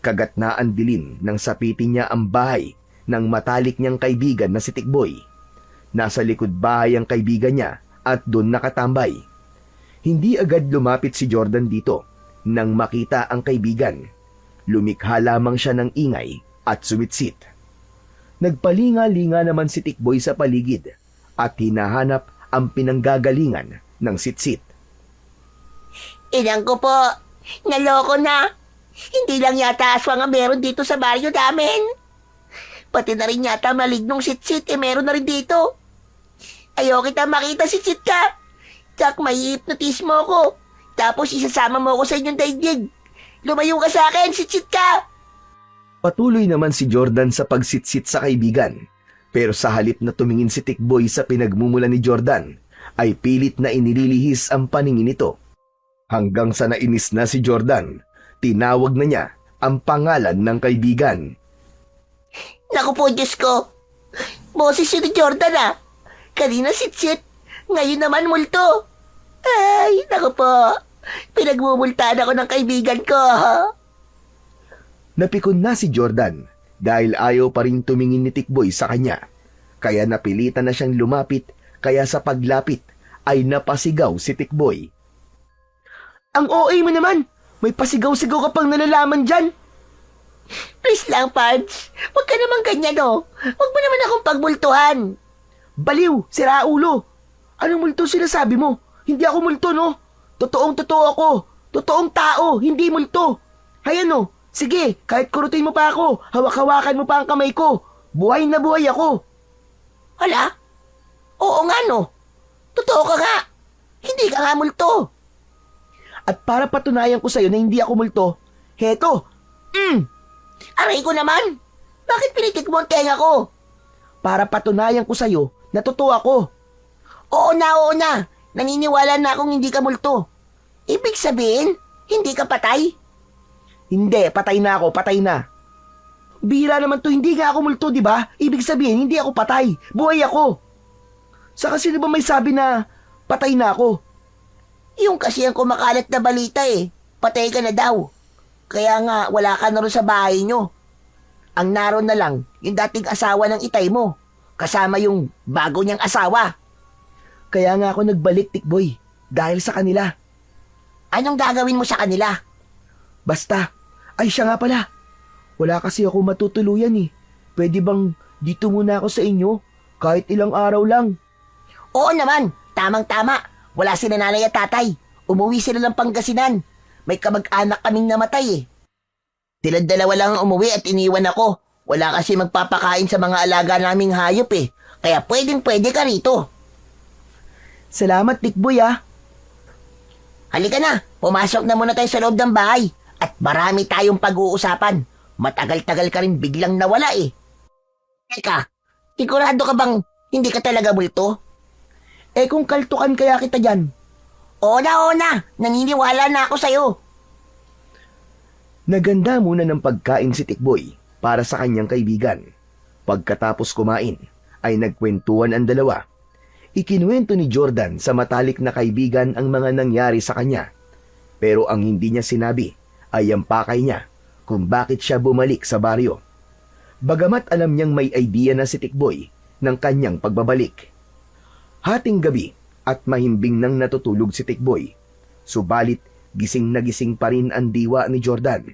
Kagat na ang dilim nang sapitin niya ang bahay ng matalik niyang kaibigan na si Tikboy. Nasa likod bahay ang kaibigan niya at doon nakatambay. Hindi agad lumapit si Jordan dito nang makita ang kaibigan. Lumikha lamang siya ng ingay at sumitsit. Nagpalinga-linga naman si Tikboy sa paligid at hinahanap ang pinanggagalingan ng sitsit. Inang ko po, naloko na. Hindi lang yata aswang ang meron dito sa baryo namin. Pati na rin yata malignong sitsit meron na rin dito. Ayaw kita makita sitsit ka. Jack, may hypnotismo ko. Tapos isasama mo ako sa inyong daigdig. Lumayo ka sa akin, sitsit ka. Patuloy naman si Jordan sa pagsitsit sa kaibigan. Pero sa halip na tumingin si Tikboy sa pinagmumula ni Jordan, ay pilit na inililihis ang paningin nito. Hanggang sa nainis na si Jordan, tinawag na niya ang pangalan ng kaibigan. Naku po, Diyos ko. Boses yun ni Jordan ah. Kanina sitsit, ngayon naman multo. Ay, naku po. Pinagmumultaan ako ng kaibigan ko. Napikon na si Jordan dahil ayaw pa rin tumingin ni Tikboy sa kanya. Kaya napilitan na siyang lumapit, kaya sa paglapit ay napasigaw si Tikboy. Ang OA mo naman! May pasigaw-sigaw ka pang nalalaman dyan! Please lang, Pards. Huwag ka naman ganyan, oh. Huwag mo naman akong pagbultuhan. Baliw! Sira ulo! Anong multo sinasabi mo? Hindi ako multo, no? Totoong-totoo ako! Totoong tao, hindi multo! Hayan, no? Sige, kahit kurutin mo pa ako, hawak-hawakan mo pa ang kamay ko. Buhay na buhay ako. Hala? Oo nga, no? Totoo ka nga. Hindi ka nga multo. At para patunayan ko sa'yo na hindi ako multo, heto! Aray ko naman. Bakit pinitik mo ang tenga ko? Para patunayan ko sa'yo na totoo ako. Oo na. Naniniwala na akong hindi ka multo. Ibig sabihin, hindi ka patay? Hindi, patay na ako, patay na. Bira naman to, hindi nga ako multo, di ba? Ibig sabihin, hindi ako patay. Buhay ako. Saka sino ba may sabi na patay na ako? Yung kasi ang kumakalat na balita patay ka na daw. Kaya nga, wala ka na rin sa bahay nyo. Ang naroon na lang, yung dating asawa ng itay mo. Kasama yung bago niyang asawa. Kaya nga ako nagbalik, Tikboy. Dahil sa kanila. Anong gagawin mo sa kanila? Basta, ay siya nga pala. Wala kasi ako matutuluyan Pwede bang dito muna ako sa inyo? Kahit ilang araw lang. Oo naman, tamang-tama. Wala si nanay at tatay. Umuwi sila ng Pangasinan. May kamag-anak kaming namatay Silang dalawa lang ang umuwi at iniwan ako. Wala kasi magpapakain sa mga alaga naming hayop Kaya pwedeng-pwede ka rito. Salamat, Tikboy Halika na, pumasok na muna tayo sa loob ng bahay. At marami tayong pag-uusapan. Matagal-tagal ka rin biglang nawala Teka, sigurado ka bang hindi ka talaga multo? Kung kaltukan kaya kita dyan. Oo na, naniniwala na ako sa'yo. Naganda muna ng pagkain si Tikboy para sa kanyang kaibigan. Pagkatapos kumain, ay nagkwentuhan ang dalawa. Ikinuwento ni Jordan sa matalik na kaibigan ang mga nangyari sa kanya. Pero ang hindi niya sinabi ay ang pakay niya kung bakit siya bumalik sa baryo. Bagamat alam niyang may idea na si Tikboy ng kanyang pagbabalik. Hating gabi at mahimbing nang natutulog si Tikboy. Subalit gising na gising pa rin ang diwa ni Jordan.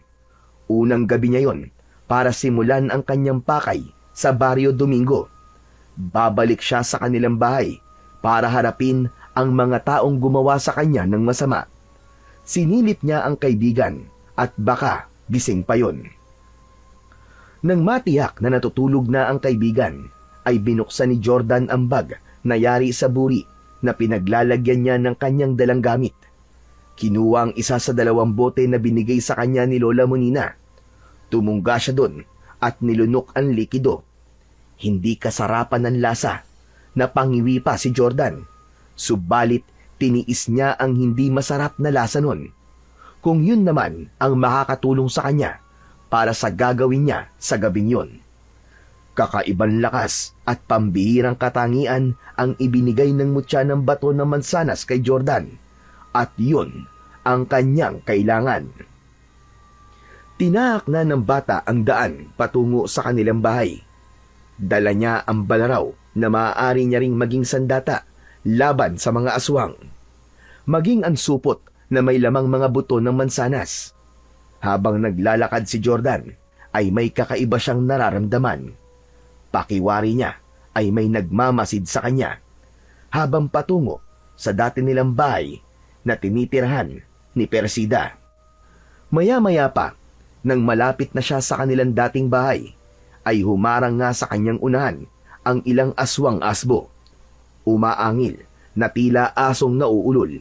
Unang gabi niya yon para simulan ang kanyang pakay sa Barrio Domingo. Babalik siya sa kanilang bahay para harapin ang mga taong gumawa sa kanya ng masama. Sinilip niya ang kaibigan at baka gising pa yon. Nang matiyak na natutulog na ang kaibigan, ay binuksan ni Jordan ang bag na yari sa buri na pinaglalagyan niya ng kanyang dalang gamit. Kinuha ang isa sa 2 bote na binigay sa kanya ni Lola Monina. Tumungga siya doon at nilunok ang likido. Hindi kasarapan ng lasa. Napangiwi pa si Jordan. Subalit tiniis niya ang hindi masarap na lasa nun. Kung yun naman ang makakatulong sa kanya para sa gagawin niya sa gabing yun. Kakaibang lakas at pambihirang katangian ang ibinigay ng mutya ng bato ng mansanas kay Jordan. At yun ang kanyang kailangan. Tinaak na ng bata ang daan patungo sa kanilang bahay. Dala niya ang balaraw na maaari niya ring maging sandata laban sa mga aswang. Maging ang supot na may lamang mga buto ng mansanas. Habang naglalakad si Jordan, ay may kakaiba siyang nararamdaman. Pakiwari niya ay may nagmamasid sa kanya. Habang patungo sa dati nilang bahay na tinitirahan ni Persida. Maya-maya pa, nang malapit na siya sa kanilang dating bahay, ay humarang nga sa kanyang unahan ang ilang aswang asbo. Umaangil na tila asong nauulol.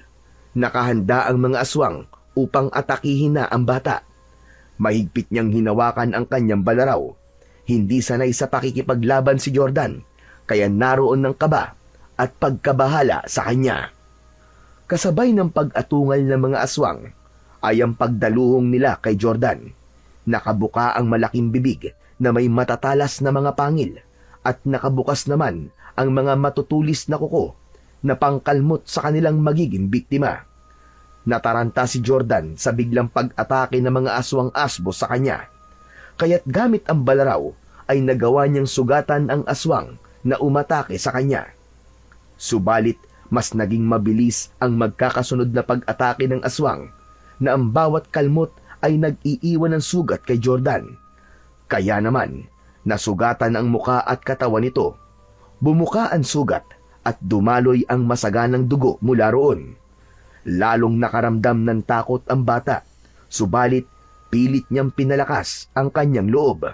Nakahanda ang mga aswang upang atakihin na ang bata. Mahigpit niyang hinawakan ang kanyang balaraw. Hindi sanay sa pakikipaglaban si Jordan, kaya naroon ng kaba at pagkabahala sa kanya. Kasabay ng pag-atungal ng mga aswang ay ang pagdaluhong nila kay Jordan. Nakabuka ang malaking bibig na may matatalas na mga pangil at nakabukas naman ang mga matutulis na kuko na pangkalmot sa kanilang magiging biktima. Nataranta si Jordan sa biglang pag-atake ng mga aswang asbo sa kanya. Kaya't gamit ang balaraw ay nagawa niyang sugatan ang aswang na umatake sa kanya. Subalit mas naging mabilis ang magkakasunod na pag-atake ng aswang na ang bawat kalmot ay nag-iiwan ng sugat kay Jordan. Kaya naman, nasugatan ang muka at katawan nito. Bumuka ang sugat at dumaloy ang masaganang dugo mula roon. Lalong nakaramdam ng takot ang bata, subalit pilit niyang pinalakas ang kanyang loob.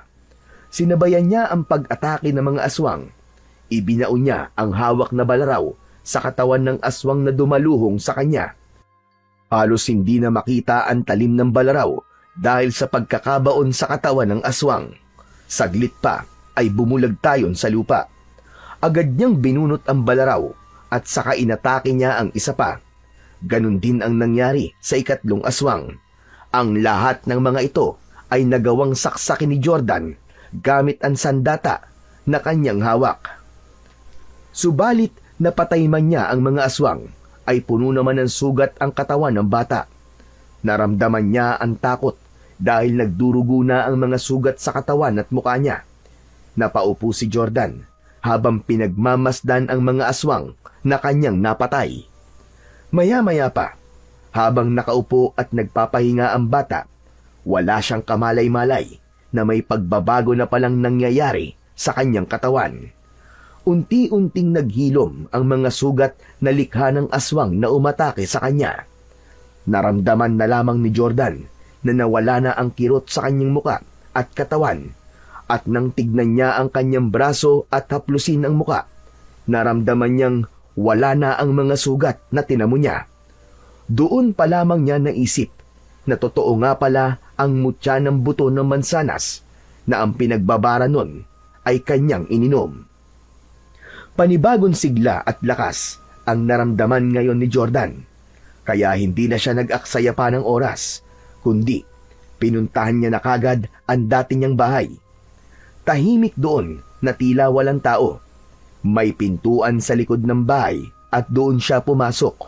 Sinabayan niya ang pag-atake ng mga aswang. Ibinaon niya ang hawak na balaraw sa katawan ng aswang na dumaluhong sa kanya. Halos hindi na makita ang talim ng balaraw dahil sa pagkakabaon sa katawan ng aswang. Saglit pa ay bumulag tayon sa lupa. Agad niyang binunot ang balaraw at saka inatake niya ang isa pa. Ganon din ang nangyari sa ikatlong aswang. Ang lahat ng mga ito ay nagawang saksakin ni Jordan gamit ang sandata na kanyang hawak. Subalit napatay man niya ang mga aswang, ay puno naman ng sugat ang katawan ng bata. Naramdaman niya ang takot dahil nagdurugo na ang mga sugat sa katawan at mukha niya. Napaupo si Jordan habang pinagmamasdan ang mga aswang na kanyang napatay. Maya-maya pa, habang nakaupo at nagpapahinga ang bata, wala siyang kamalay-malay na may pagbabago na palang nangyayari sa kanyang katawan. Unti-unting naghilom ang mga sugat na likha ng aswang na umatake sa kanya. Naramdaman na lamang ni Jordan na nawala na ang kirot sa kanyang muka at katawan, at nang tignan niya ang kanyang braso at haplusin ang muka, naramdaman niyang wala na ang mga sugat na tinamo niya. Doon pa lamang niya naisip na totoo nga pala ang mutya ng buto ng mansanas na ang pinagbabara nun ay kanyang ininom. Panibagong sigla at lakas ang naramdaman ngayon ni Jordan, kaya hindi na siya nag-aksaya pa ng oras, kundi pinuntahan niya na kagad ang dati niyang bahay. Tahimik doon na tila walang tao. May pintuan sa likod ng bahay at doon siya pumasok.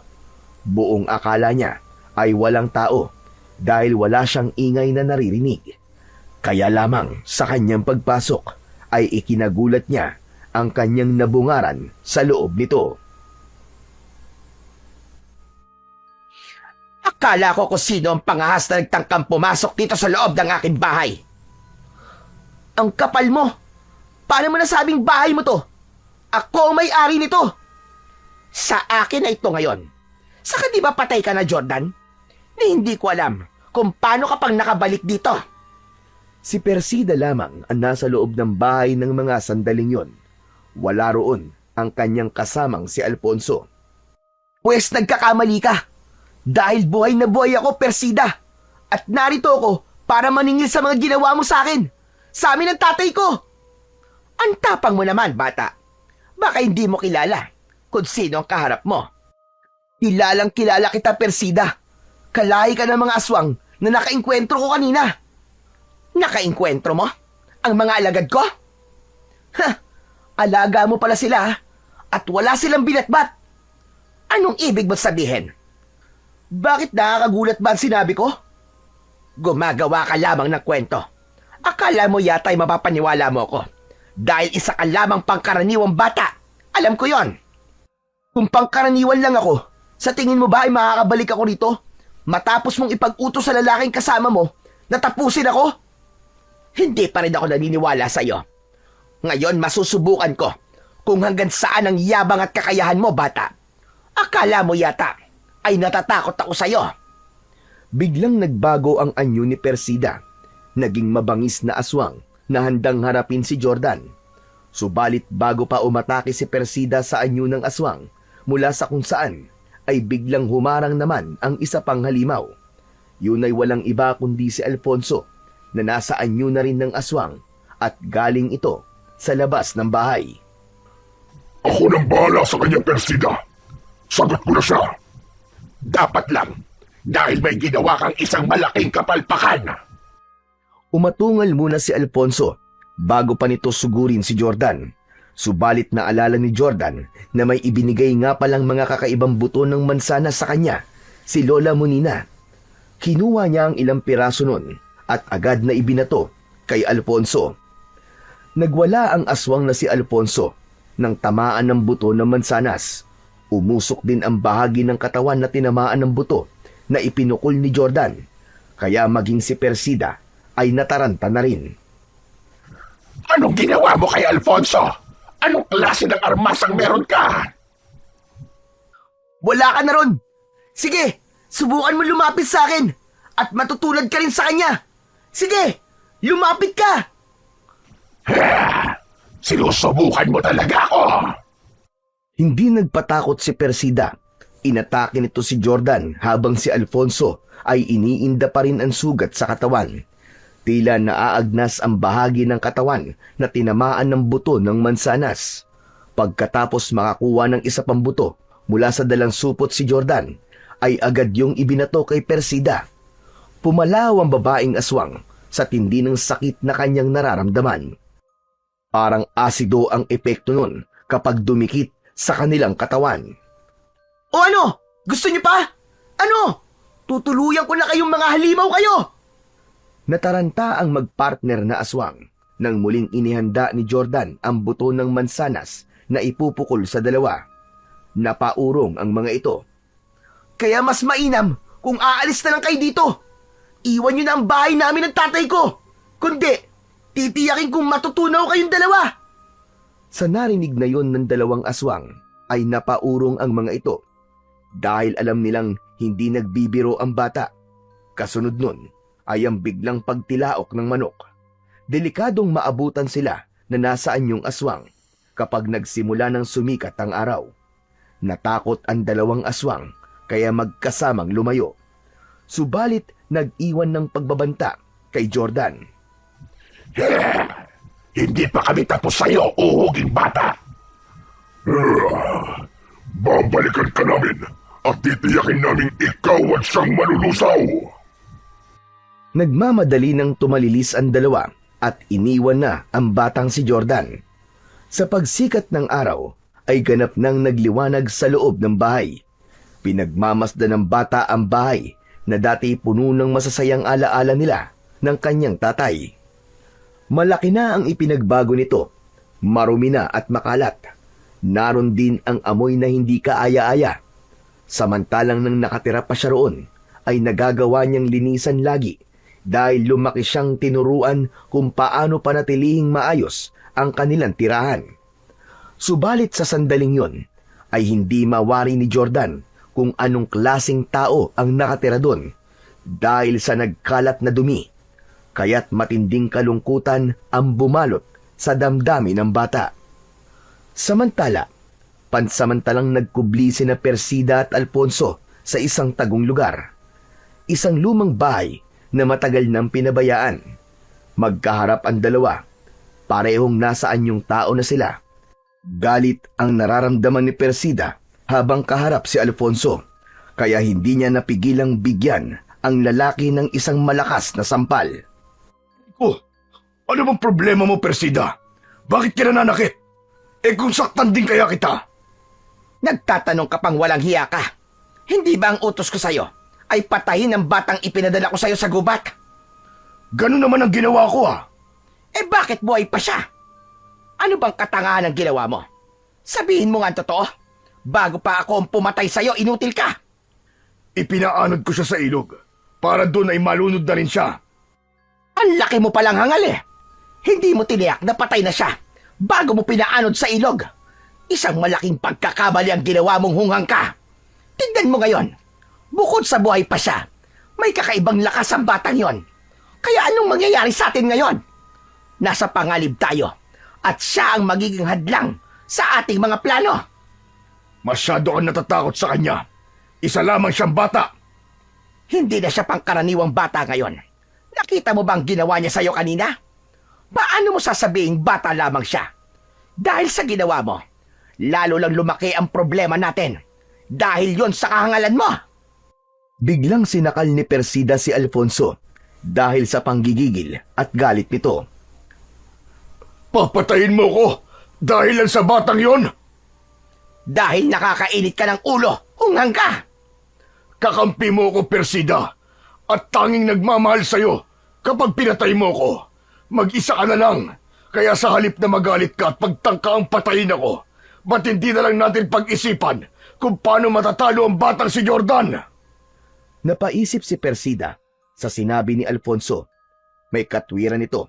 Buong akala niya ay walang tao dahil wala siyang ingay na naririnig. Kaya lamang sa kanyang pagpasok ay ikinagulat niya ang kanyang nabungaran sa loob nito. Akala ko kung sino ang pangahas na nagtangkang pumasok dito sa loob ng aking bahay. Ang kapal mo! Paano mo nasabing bahay mo to? Ako ang may-ari nito! Sa akin na ito ngayon. Saka di ba patay ka na, Jordan? Na hindi ko alam kung paano ka pang nakabalik dito. Si Persida lamang ang nasa loob ng bahay ng mga sandaling yon. Wala roon ang kanyang kasamang si Alfonso. Pwes nagkakamali ka. Dahil buhay na buhay ako, Persida. At narito ako para maningil sa mga ginawa mo sa akin. Sa amin ng tatay ko. Ang tapang mo naman, bata. Baka hindi mo kilala kung sino ang kaharap mo. Kilalang kilala kita, Persida. Kalahi ka ng mga aswang na nakainkwentro ko kanina. Nakainkwentro mo? Ang mga alagad ko? Ha! Alaga mo pala sila at wala silang binatbat. Anong ibig mo sabihin? Bakit nakakagulat ba ang sinabi ko? Gumagawa ka lamang ng kwento. Akala mo yata ay mapapaniwala mo ko. Dahil isa ka lamang pangkaraniwang bata. Alam ko yon. Kung pangkaraniwan lang ako, sa tingin mo ba ay makakabalik ako rito? Matapos mong ipag-utos sa lalaking kasama mo, natapusin ako? Hindi pa rin ako naniniwala sa iyo. Ngayon masusubukan ko kung hanggang saan ang yabang at kakayahan mo, bata. Akala mo yata ay natatakot ako sa iyo. Biglang nagbago ang anyo ni Persida. Naging mabangis na aswang na handang harapin si Jordan. Subalit bago pa umatake si Persida sa anyo ng aswang, mula sa kung saan, ay biglang humarang naman ang isa pang halimaw. Yun ay walang iba kundi si Alfonso, na nasa anyo na rin ng aswang at galing ito sa labas ng bahay. Ako nang bahala sa kanya, Persida. Sagot ko na siya. Dapat lang, dahil may ginawa kang isang malaking kapalpakan. Umatungal muna si Alfonso bago pa nito sugurin si Jordan. Subalit naalala ni Jordan na may ibinigay nga palang mga kakaibang buto ng mansanas sa kanya, si Lola Monina. Kinuha niya ang ilang piraso nun at agad na ibinato kay Alfonso. Nagwala ang aswang na si Alfonso nang tamaan ng buto ng mansanas. Umusok din ang bahagi ng katawan na tinamaan ng buto na ipinukol ni Jordan, kaya maging si Persida ay nataranta na rin. Anong ginawa mo kay Alfonso? Anong klase ng armas ang meron ka? Wala ka na ron. Sige, subukan mo lumapit sa akin at matutulad ka rin sa kanya. Sige, lumapit ka. Sinusubukan mo talaga ako. Hindi nagpatakot si Persida. Inatake nito si Jordan habang si Alfonso ay iniinda pa rin ang sugat sa katawan. Tila naaagnas ang bahagi ng katawan na tinamaan ng buto ng mansanas. Pagkatapos makakuha ng isa pang buto mula sa dalang supot si Jordan, ay agad yung ibinato kay Persida. Pumalaw ang babaeng aswang sa tindi ng sakit na kanyang nararamdaman. Parang asido ang epekto nun kapag dumikit sa kanilang katawan. O ano? Gusto niyo pa? Ano? Tutuluyan ko na kayong mga halimaw kayo! Nataranta ang magpartner na aswang nang muling inihanda ni Jordan ang buto ng mansanas na ipupukol sa dalawa. Napaurong ang mga ito. Kaya mas mainam kung aalis na lang kayo dito. Iwan niyo na ang bahay namin ng tatay ko. Kundi, titiyakin kung matutunaw kayong dalawa. Sa narinig na yon ng dalawang aswang, ay napaurong ang mga ito dahil alam nilang hindi nagbibiro ang bata. Kasunod nun ay ang biglang pagtilaok ng manok. Delikadong maabutan sila na nasaan yung aswang kapag nagsimula ng sumikat ang araw. Natakot ang dalawang aswang kaya magkasamang lumayo. Subalit nag-iwan ng pagbabanta kay Jordan. Hindi pa kami tapos sa'yo, uhuging bata. Babalikan ka namin at titiyakin namin ikaw at siyang malulusaw. Nagmamadali ng tumalilis ang dalawa at iniwan na ang batang si Jordan. Sa pagsikat ng araw ay ganap nang nagliwanag sa loob ng bahay. Pinagmamasdan ng bata ang bahay na dati puno ng masasayang alaala nila ng kanyang tatay. Malaki na ang ipinagbago nito, marumi na at makalat. Naroon din ang amoy na hindi kaaya-aya. Samantalang nang nakatira pa siya roon, ay nagagawa niyang linisan lagi dahil lumaki siyang tinuruan kung paano panatilihing maayos ang kanilang tirahan. Subalit sa sandaling yon, ay hindi mawari ni Jordan kung anong klaseng tao ang nakatira doon dahil sa nagkalat na dumi. kaya't matinding kalungkutan ang bumalot sa damdamin ng bata. Samantala, pansamantalang nagkubli sina Persida at Alfonso sa isang tagong lugar. Isang lumang bahay na matagal nang pinabayaan. Magkaharap ang dalawa, parehong nasaan yung tao na sila. Galit ang nararamdaman ni Persida habang kaharap si Alfonso, kaya hindi niya napigilang bigyan ang lalaki ng isang malakas na sampal. Oh, ano bang problema mo, Persida? Bakit ka nananakit? Kung saktan din kaya kita? Nagtatanong ka pang walang hiya ka. Hindi ba ang utos ko sa'yo ay patayin ang batang ipinadala ko sa'yo sa gubat? Ganun naman ang ginawa ko Bakit buhay pa siya? Ano bang katangahan ang ginawa mo? Sabihin mo nga ang totoo. Bago pa ako ang pumatay sa'yo, inutil ka. Ipinaanod ko siya sa ilog para doon ay malunod na rin siya. Ang laki mo palang hangal Hindi mo tiniyak na patay na siya bago mo pinaanod sa ilog. Isang malaking pagkakamali ang ginawa mong hunghang ka. Tignan mo ngayon. Bukod sa buhay pa siya, may kakaibang lakas ang batang yon. Kaya anong mangyayari sa atin ngayon? Nasa pangalib tayo at siya ang magiging hadlang sa ating mga plano. Masyado kang natatakot sa kanya. Isa lamang siyang bata. Hindi na siya pangkaraniwang bata ngayon. Nakita mo bang ginawa niya sa'yo kanina? Paano mo sasabihin bata lamang siya? Dahil sa ginawa mo, lalo lang lumaki ang problema natin. Dahil yon sa kahangalan mo. Biglang sinakal ni Persida si Alfonso dahil sa panggigigil at galit nito. Papatayin mo ko dahil lang sa batang yon? Dahil nakakainit ka ng ulo, hunghang ka. Kakampi mo ko, Persida, at tanging nagmamahal sa'yo kapag pinatay mo ko. Mag-isa ka na lang, kaya sa halip na magalit ka at pagtangka ang patayin ako, ba't hindi na lang natin pag-isipan kung paano matatalo ang batang si Jordan? Napaisip si Persida sa sinabi ni Alfonso. May katwiran ito.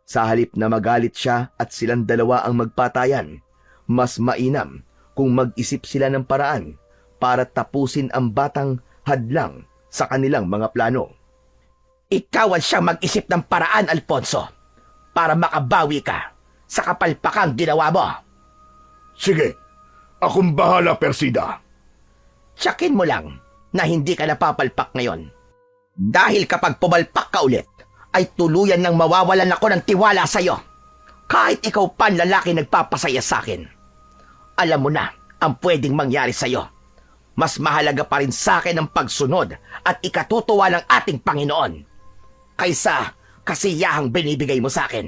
Sa halip na magalit siya at silang dalawa ang magpatayan, mas mainam kung mag-isip sila ng paraan para tapusin ang batang hadlang sa kanilang mga plano. Ikaw ang siyang mag-isip ng paraan, Alfonso, para makabawi ka sa kapalpakang ginawa mo. Sige, akong bahala, Persida. Tiyakin mo lang na hindi ka napapalpak ngayon. Dahil kapag pumalpak ka ulit, ay tuluyan nang mawawalan ako ng tiwala sa'yo. Kahit ikaw pa ang lalaki nagpapasaya sa akin. Alam mo na ang pwedeng mangyari sa'yo. Mas mahalaga pa rin sa akin ang pagsunod at ikatutuwa ng ating Panginoon kaysa kasiyahang binibigay mo sa akin.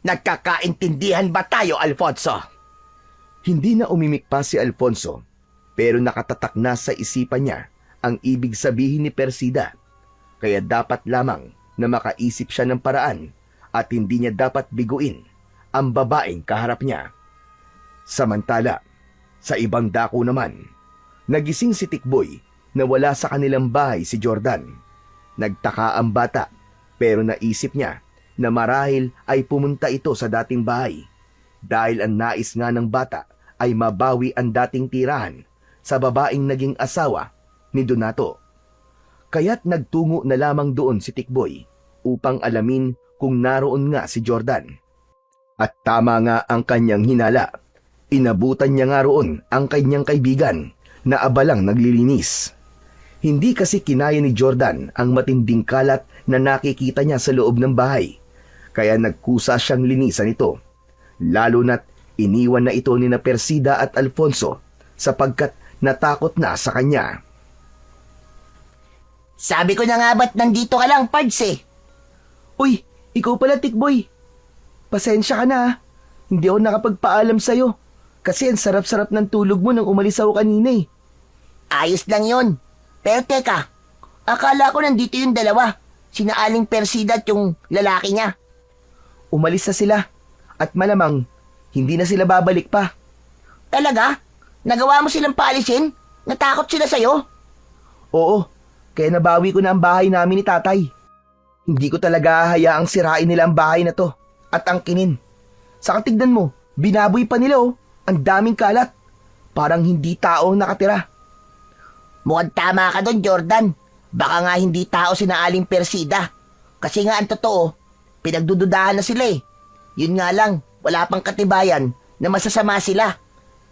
Nagkakaintindihan ba tayo, Alfonso? Hindi na umimik pa si Alfonso, pero nakatatak na sa isipan niya ang ibig sabihin ni Persida. Kaya dapat lamang na makaisip siya ng paraan at hindi niya dapat biguin ang babaeng kaharap niya. Samantala, sa ibang dako naman, nagising si Tikboy na wala sa kanilang bahay si Jordan. Nagtaka ang bata pero naisip niya na marahil ay pumunta ito sa dating bahay dahil ang nais nga ng bata ay mabawi ang dating tirahan sa babaeng naging asawa ni Donato. Kaya't nagtungo na lamang doon si Tikboy upang alamin kung naroon nga si Jordan. At tama nga ang kanyang hinala. Inabutan niya nga roon ang kanyang kaibigan na abalang naglilinis. Hindi kasi kinaya ni Jordan ang matinding kalat na nakikita niya sa loob ng bahay, kaya nagkusa siyang linisan ito. Lalo na't iniwan na ito ni na Persida at Alfonso sapagkat natakot na sa kanya. Sabi ko na nga ba't nandito ka lang, Pards Uy, ikaw pala, Tikboy. Pasensya ka na. Hindi ako nakapagpaalam sa'yo. Kasi ang sarap-sarap ng tulog mo nang umalis ako kanina Ayos lang yon. Pero teka, akala ko nandito yung dalawa. Sina Aling Persida at yung lalaki niya. Umalis na sila. At malamang, hindi na sila babalik pa. Talaga? Nagawa mo silang paalisin? Natakot sila sa'yo? Oo, kaya nabawi ko na ang bahay namin ni tatay. Hindi ko talaga hayaang sirain nila ang bahay na to at angkinin. Saka tignan mo, binaboy pa nila ang daming kalat. Parang hindi tao ang nakatira. Mukhang tama ka doon, Jordan. Baka nga hindi tao sina Aling Persida. Kasi nga ang totoo, pinagdududahan na sila eh. Yun nga lang, wala pang katibayan na masasama sila.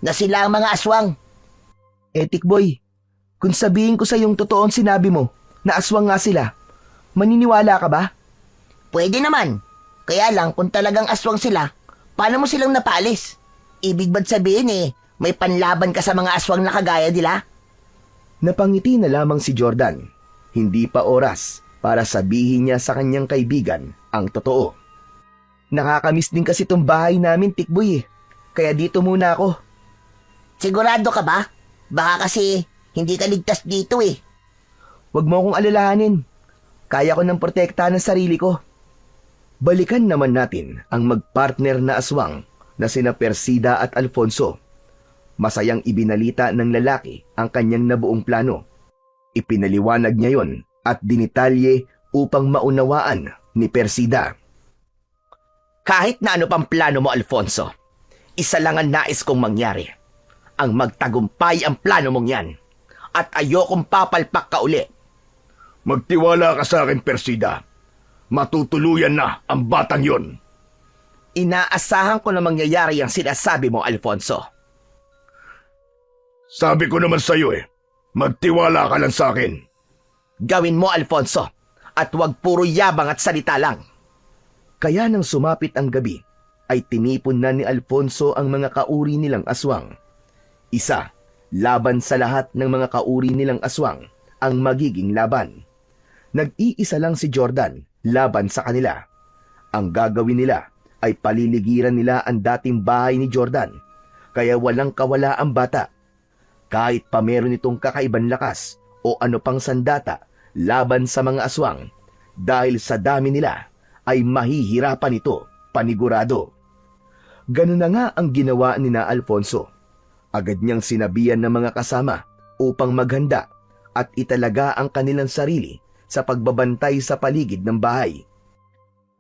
Na sila ang mga aswang. Tikboy, kung sabihin ko sa yung totoong sinabi mo, na aswang nga sila, maniniwala ka ba? Pwede naman. Kaya lang kung talagang aswang sila, paano mo silang napalis? Ibig ba't sabihin may panlaban ka sa mga aswang na kagaya nila? Napangiti na lamang si Jordan. Hindi pa oras para sabihin niya sa kanyang kaibigan ang totoo. Nakakamiss din kasi tong bahay namin, Tikboy Kaya dito muna ako. Sigurado ka ba? Baka kasi hindi ka ligtas dito eh. Huwag mo akong alalahanin. Kaya ko nang protektahan ang sarili ko. Balikan naman natin ang magpartner na aswang na sina Persida at Alfonso. Masayang ibinalita ng lalaki ang kanyang nabuong plano. Ipinaliwanag niya yon at dinitalye upang maunawaan ni Persida. Kahit na ano pang plano mo, Alfonso, isa lang ang nais kong mangyari. Ang magtagumpay ang plano mong yan. At ayokong papalpak ka uli. Magtiwala ka sa akin, Persida. Matutuluyan na ang batang yon. Inaasahan ko na mangyayari ang sinasabi mo, Alfonso. Sabi ko naman sa'yo magtiwala ka lang sa akin. Gawin mo, Alfonso, at huwag puro yabang at salita lang. Kaya nang sumapit ang gabi, ay tinipon na ni Alfonso ang mga kauri nilang aswang. Isa, laban sa lahat ng mga kauri nilang aswang, ang magiging laban. Nag-iisa lang si Jordan laban sa kanila. Ang gagawin nila ay paliligiran nila ang dating bahay ni Jordan, kaya walang kawala ang bata. Kahit pa meron itong kakaibang lakas o ano pang sandata laban sa mga aswang, dahil sa dami nila ay mahihirapan ito, panigurado. Ganun na nga ang ginawa ni na Alfonso. Agad niyang sinabihan ng mga kasama upang maghanda at italaga ang kanilang sarili sa pagbabantay sa paligid ng bahay.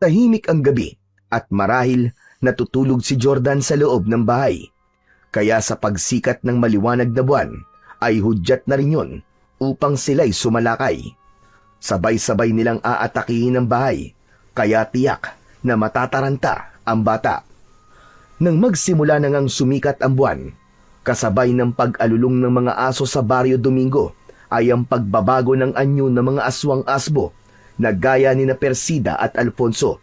Tahimik ang gabi at marahil natutulog si Jordan sa loob ng bahay. Kaya sa pagsikat ng maliwanag na buwan ay hudyat na rin yun upang sila'y sumalakay. Sabay-sabay nilang aatakihin ang bahay, kaya tiyak na matataranta ang bata. Nang magsimula na ngang sumikat ang buwan, kasabay ng pag-alulong ng mga aso sa Barrio Domingo ay ang pagbabago ng anyo ng mga aswang asbo na gaya ni na Persida at Alfonso.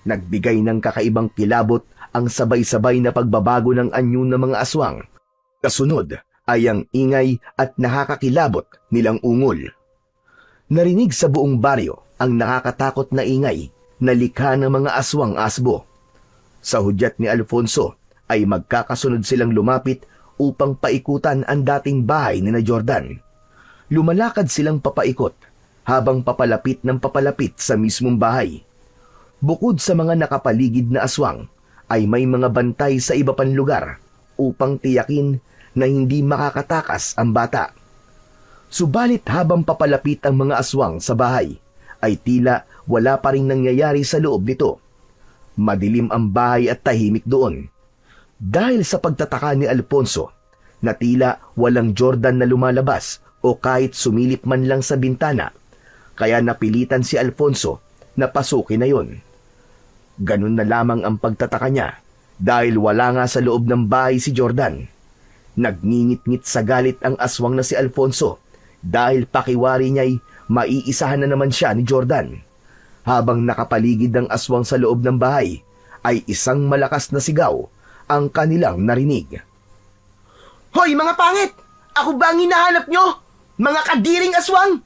Nagbigay ng kakaibang kilabot ang sabay-sabay na pagbabago ng anyo ng mga aswang. Kasunod ay ang ingay at nakakakilabot nilang ungol. Narinig sa buong baryo ang nakakatakot na ingay na likha ng mga aswang asbo. Sa hudyat ni Alfonso ay magkakasunod silang lumapit upang paikutan ang dating bahay ni na Jordan. Lumalakad silang papaikot habang papalapit ng papalapit sa mismong bahay. Bukod sa mga nakapaligid na aswang, ay may mga bantay sa iba pang lugar upang tiyakin na hindi makakatakas ang bata. Subalit habang papalapit ang mga aswang sa bahay, ay tila wala pa rin nangyayari sa loob nito. Madilim ang bahay at tahimik doon. Dahil sa pagtataka ni Alfonso, na tila walang Jordan na lumalabas o kahit sumilip man lang sa bintana, kaya napilitan si Alfonso na pasukin na yon. Ganun na lamang ang pagtataka niya dahil wala nga sa loob ng bahay si Jordan. Nagngingit-ngit sa galit ang aswang na si Alfonso dahil pakiwari niya'y maiisahan na naman siya ni Jordan. Habang nakapaligid ang aswang sa loob ng bahay, ay isang malakas na sigaw ang kanilang narinig. Hoy mga pangit! Ako ba ang hinahanap nyo? Mga kadiring aswang!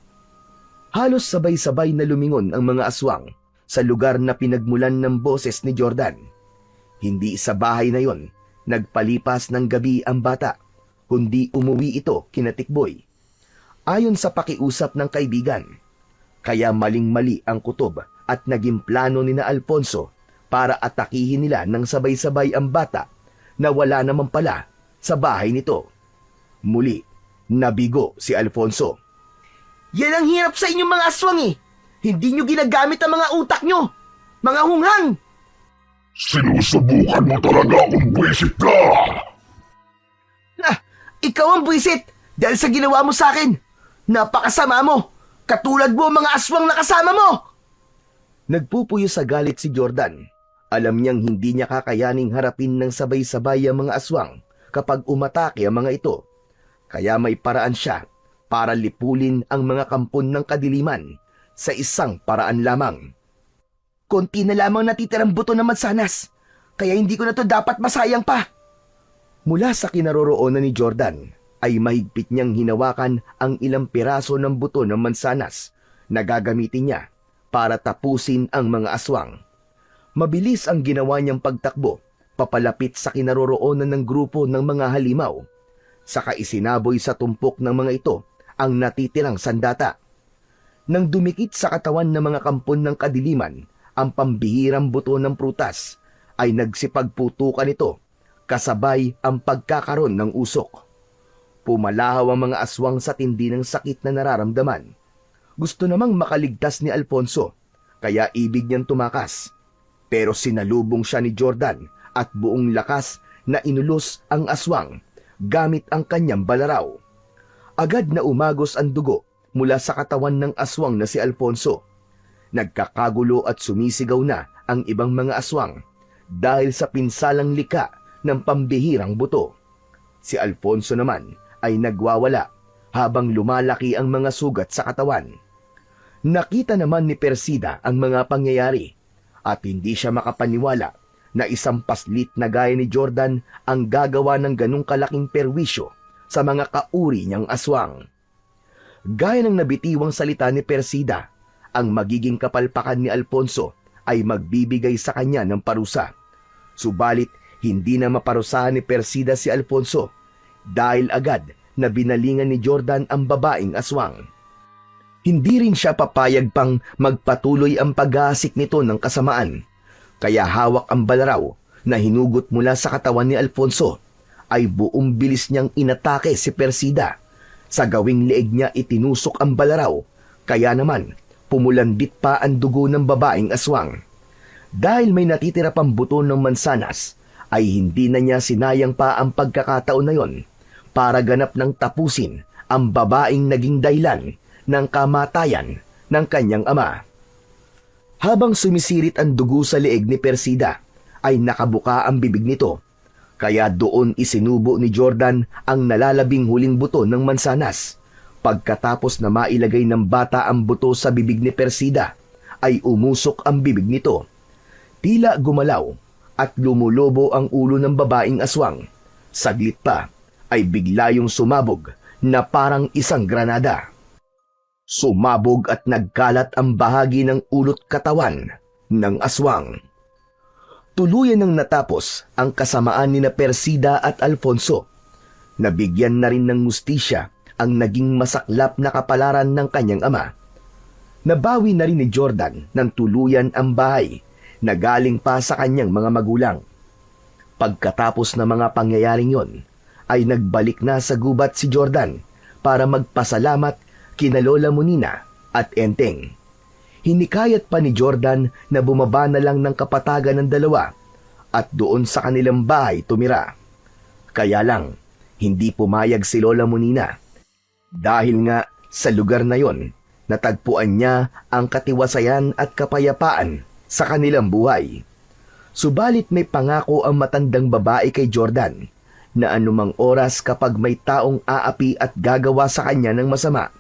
Halos sabay-sabay na lumingon ang mga aswang sa lugar na pinagmulan ng boses ni Jordan. Hindi sa bahay na yon nagpalipas ng gabi ang bata, kundi umuwi ito kina Tikboy. Ayon sa pakiusap ng kaibigan, kaya maling-mali ang kutob at naging plano ni na Alfonso para atakihin nila ng sabay-sabay ang bata na wala naman pala sa bahay nito. Muli, nabigo si Alfonso. Yan ang hirap sa inyong mga aswang Hindi nyo ginagamit ang mga utak nyo! Mga hunghang! Sinusubukan mo talaga kung buwisit ka! Ikaw ang buwisit dahil sa ginawa mo sa akin. Napakasama mo! Katulad mo ang mga aswang na kasama mo! Nagpupuyo sa galit si Jordan. Alam niyang hindi niya kakayaning harapin ng sabay-sabay ang mga aswang kapag umatake ang mga ito. Kaya may paraan siya para lipulin ang mga kampon ng kadiliman sa isang paraan lamang. Konti na lamang natitirang buto ng mansanas, kaya hindi ko na to dapat masayang pa. Mula sa kinaroroonan ni Jordan ay mahigpit niyang hinawakan ang ilang piraso ng buto ng mansanas na gagamitin niya para tapusin ang mga aswang. Mabilis ang ginawa niyang pagtakbo papalapit sa kinaroroonan ng grupo ng mga halimaw. Saka isinaboy sa tumpok ng mga ito ang natitirang sandata. Nang dumikit sa katawan ng mga kampon ng kadiliman ang pambihirang buto ng prutas, ay nagsipagputukan ito kasabay ang pagkakaroon ng usok. Pumalahaw ang mga aswang sa tindi ng sakit na nararamdaman. Gusto namang makaligtas ni Alfonso, kaya ibig niyang tumakas. Pero sinalubong siya ni Jordan at buong lakas na inulos ang aswang gamit ang kanyang balaraw. Agad na umagos ang dugo mula sa katawan ng aswang na si Alfonso. Nagkakagulo at sumisigaw na ang ibang mga aswang dahil sa pinsalang lika ng pambihirang buto. Si Alfonso naman ay nagwawala habang lumalaki ang mga sugat sa katawan. Nakita naman ni Persida ang mga pangyayari at hindi siya makapaniwala na isang paslit na gaya ni Jordan ang gagawa ng ganong kalaking perwisyo sa mga kauri niyang aswang. Gaya ng nabitiwang salita ni Persida, ang magiging kapalpakan ni Alfonso ay magbibigay sa kanya ng parusa. Subalit, hindi na maparusahan ni Persida si Alfonso dahil agad na binalingan ni Jordan ang babaeng aswang. Hindi rin siya papayag pang magpatuloy ang pag-aasik nito ng kasamaan, kaya hawak ang balaraw na hinugot mula sa katawan ni Alfonso ay buong bilis niyang inatake si Persida. Sa gawing leeg niya itinusok ang balaraw, kaya naman pumulandit pa ang dugo ng babaeng aswang. Dahil may natitira pang buto ng mansanas, ay hindi na niya sinayang pa ang pagkakataon na yon para ganap ng tapusin ang babaeng naging dahilan ng kamatayan ng kanyang ama. Habang sumisirit ang dugo sa leeg ni Persida, ay nakabuka ang bibig nito, kaya doon isinubo ni Jordan ang nalalabing huling buto ng mansanas. Pagkatapos na mailagay ng bata ang buto sa bibig ni Persida, ay umusok ang bibig nito. Tila gumalaw at lumulobo ang ulo ng babaeng aswang. Saglit pa ay bigla yung sumabog na parang isang granada. Sumabog at nagkalat ang bahagi ng ulot katawan ng aswang. Tuluyan nang natapos ang kasamaan ni na Persida at Alfonso. Nabigyan na rin ng mustisya ang naging masaklap na kapalaran ng kanyang ama. Nabawi na rin ni Jordan ng tuluyan ang bahay na galing pa sa kanyang mga magulang. Pagkatapos ng mga pangyayaring yon, ay nagbalik na sa gubat si Jordan para magpasalamat kina Lola Monina at Enteng. Hinikayat pa ni Jordan na bumaba na lang ng kapatagan ng dalawa at doon sa kanilang bahay tumira. Kaya lang, hindi pumayag si Lola Monina. Dahil nga sa lugar na yon, natagpuan niya ang katiwasayan at kapayapaan sa kanilang buhay. Subalit may pangako ang matandang babae kay Jordan na anumang oras kapag may taong aapi at gagawa sa kanya ng masama,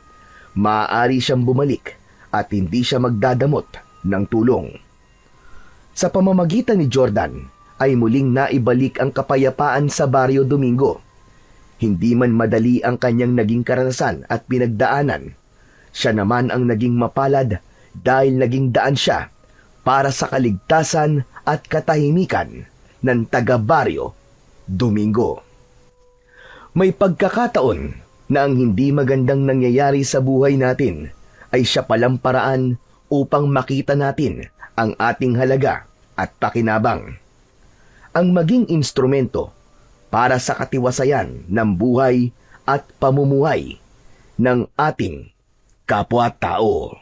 maaari siyang bumalik at hindi siya magdadamot ng tulong. Sa pamamagitan ni Jordan ay muling naibalik ang kapayapaan sa Barrio Domingo. Hindi man madali ang kanyang naging karanasan at pinagdaanan, siya naman ang naging mapalad dahil naging daan siya para sa kaligtasan at katahimikan ng taga-Barrio Domingo. May pagkakataon na ang hindi magandang nangyayari sa buhay natin ay siya palang paraan upang makita natin ang ating halaga at pakinabang. Ang maging instrumento para sa katiwasayan ng buhay at pamumuhay ng ating kapwa-tao.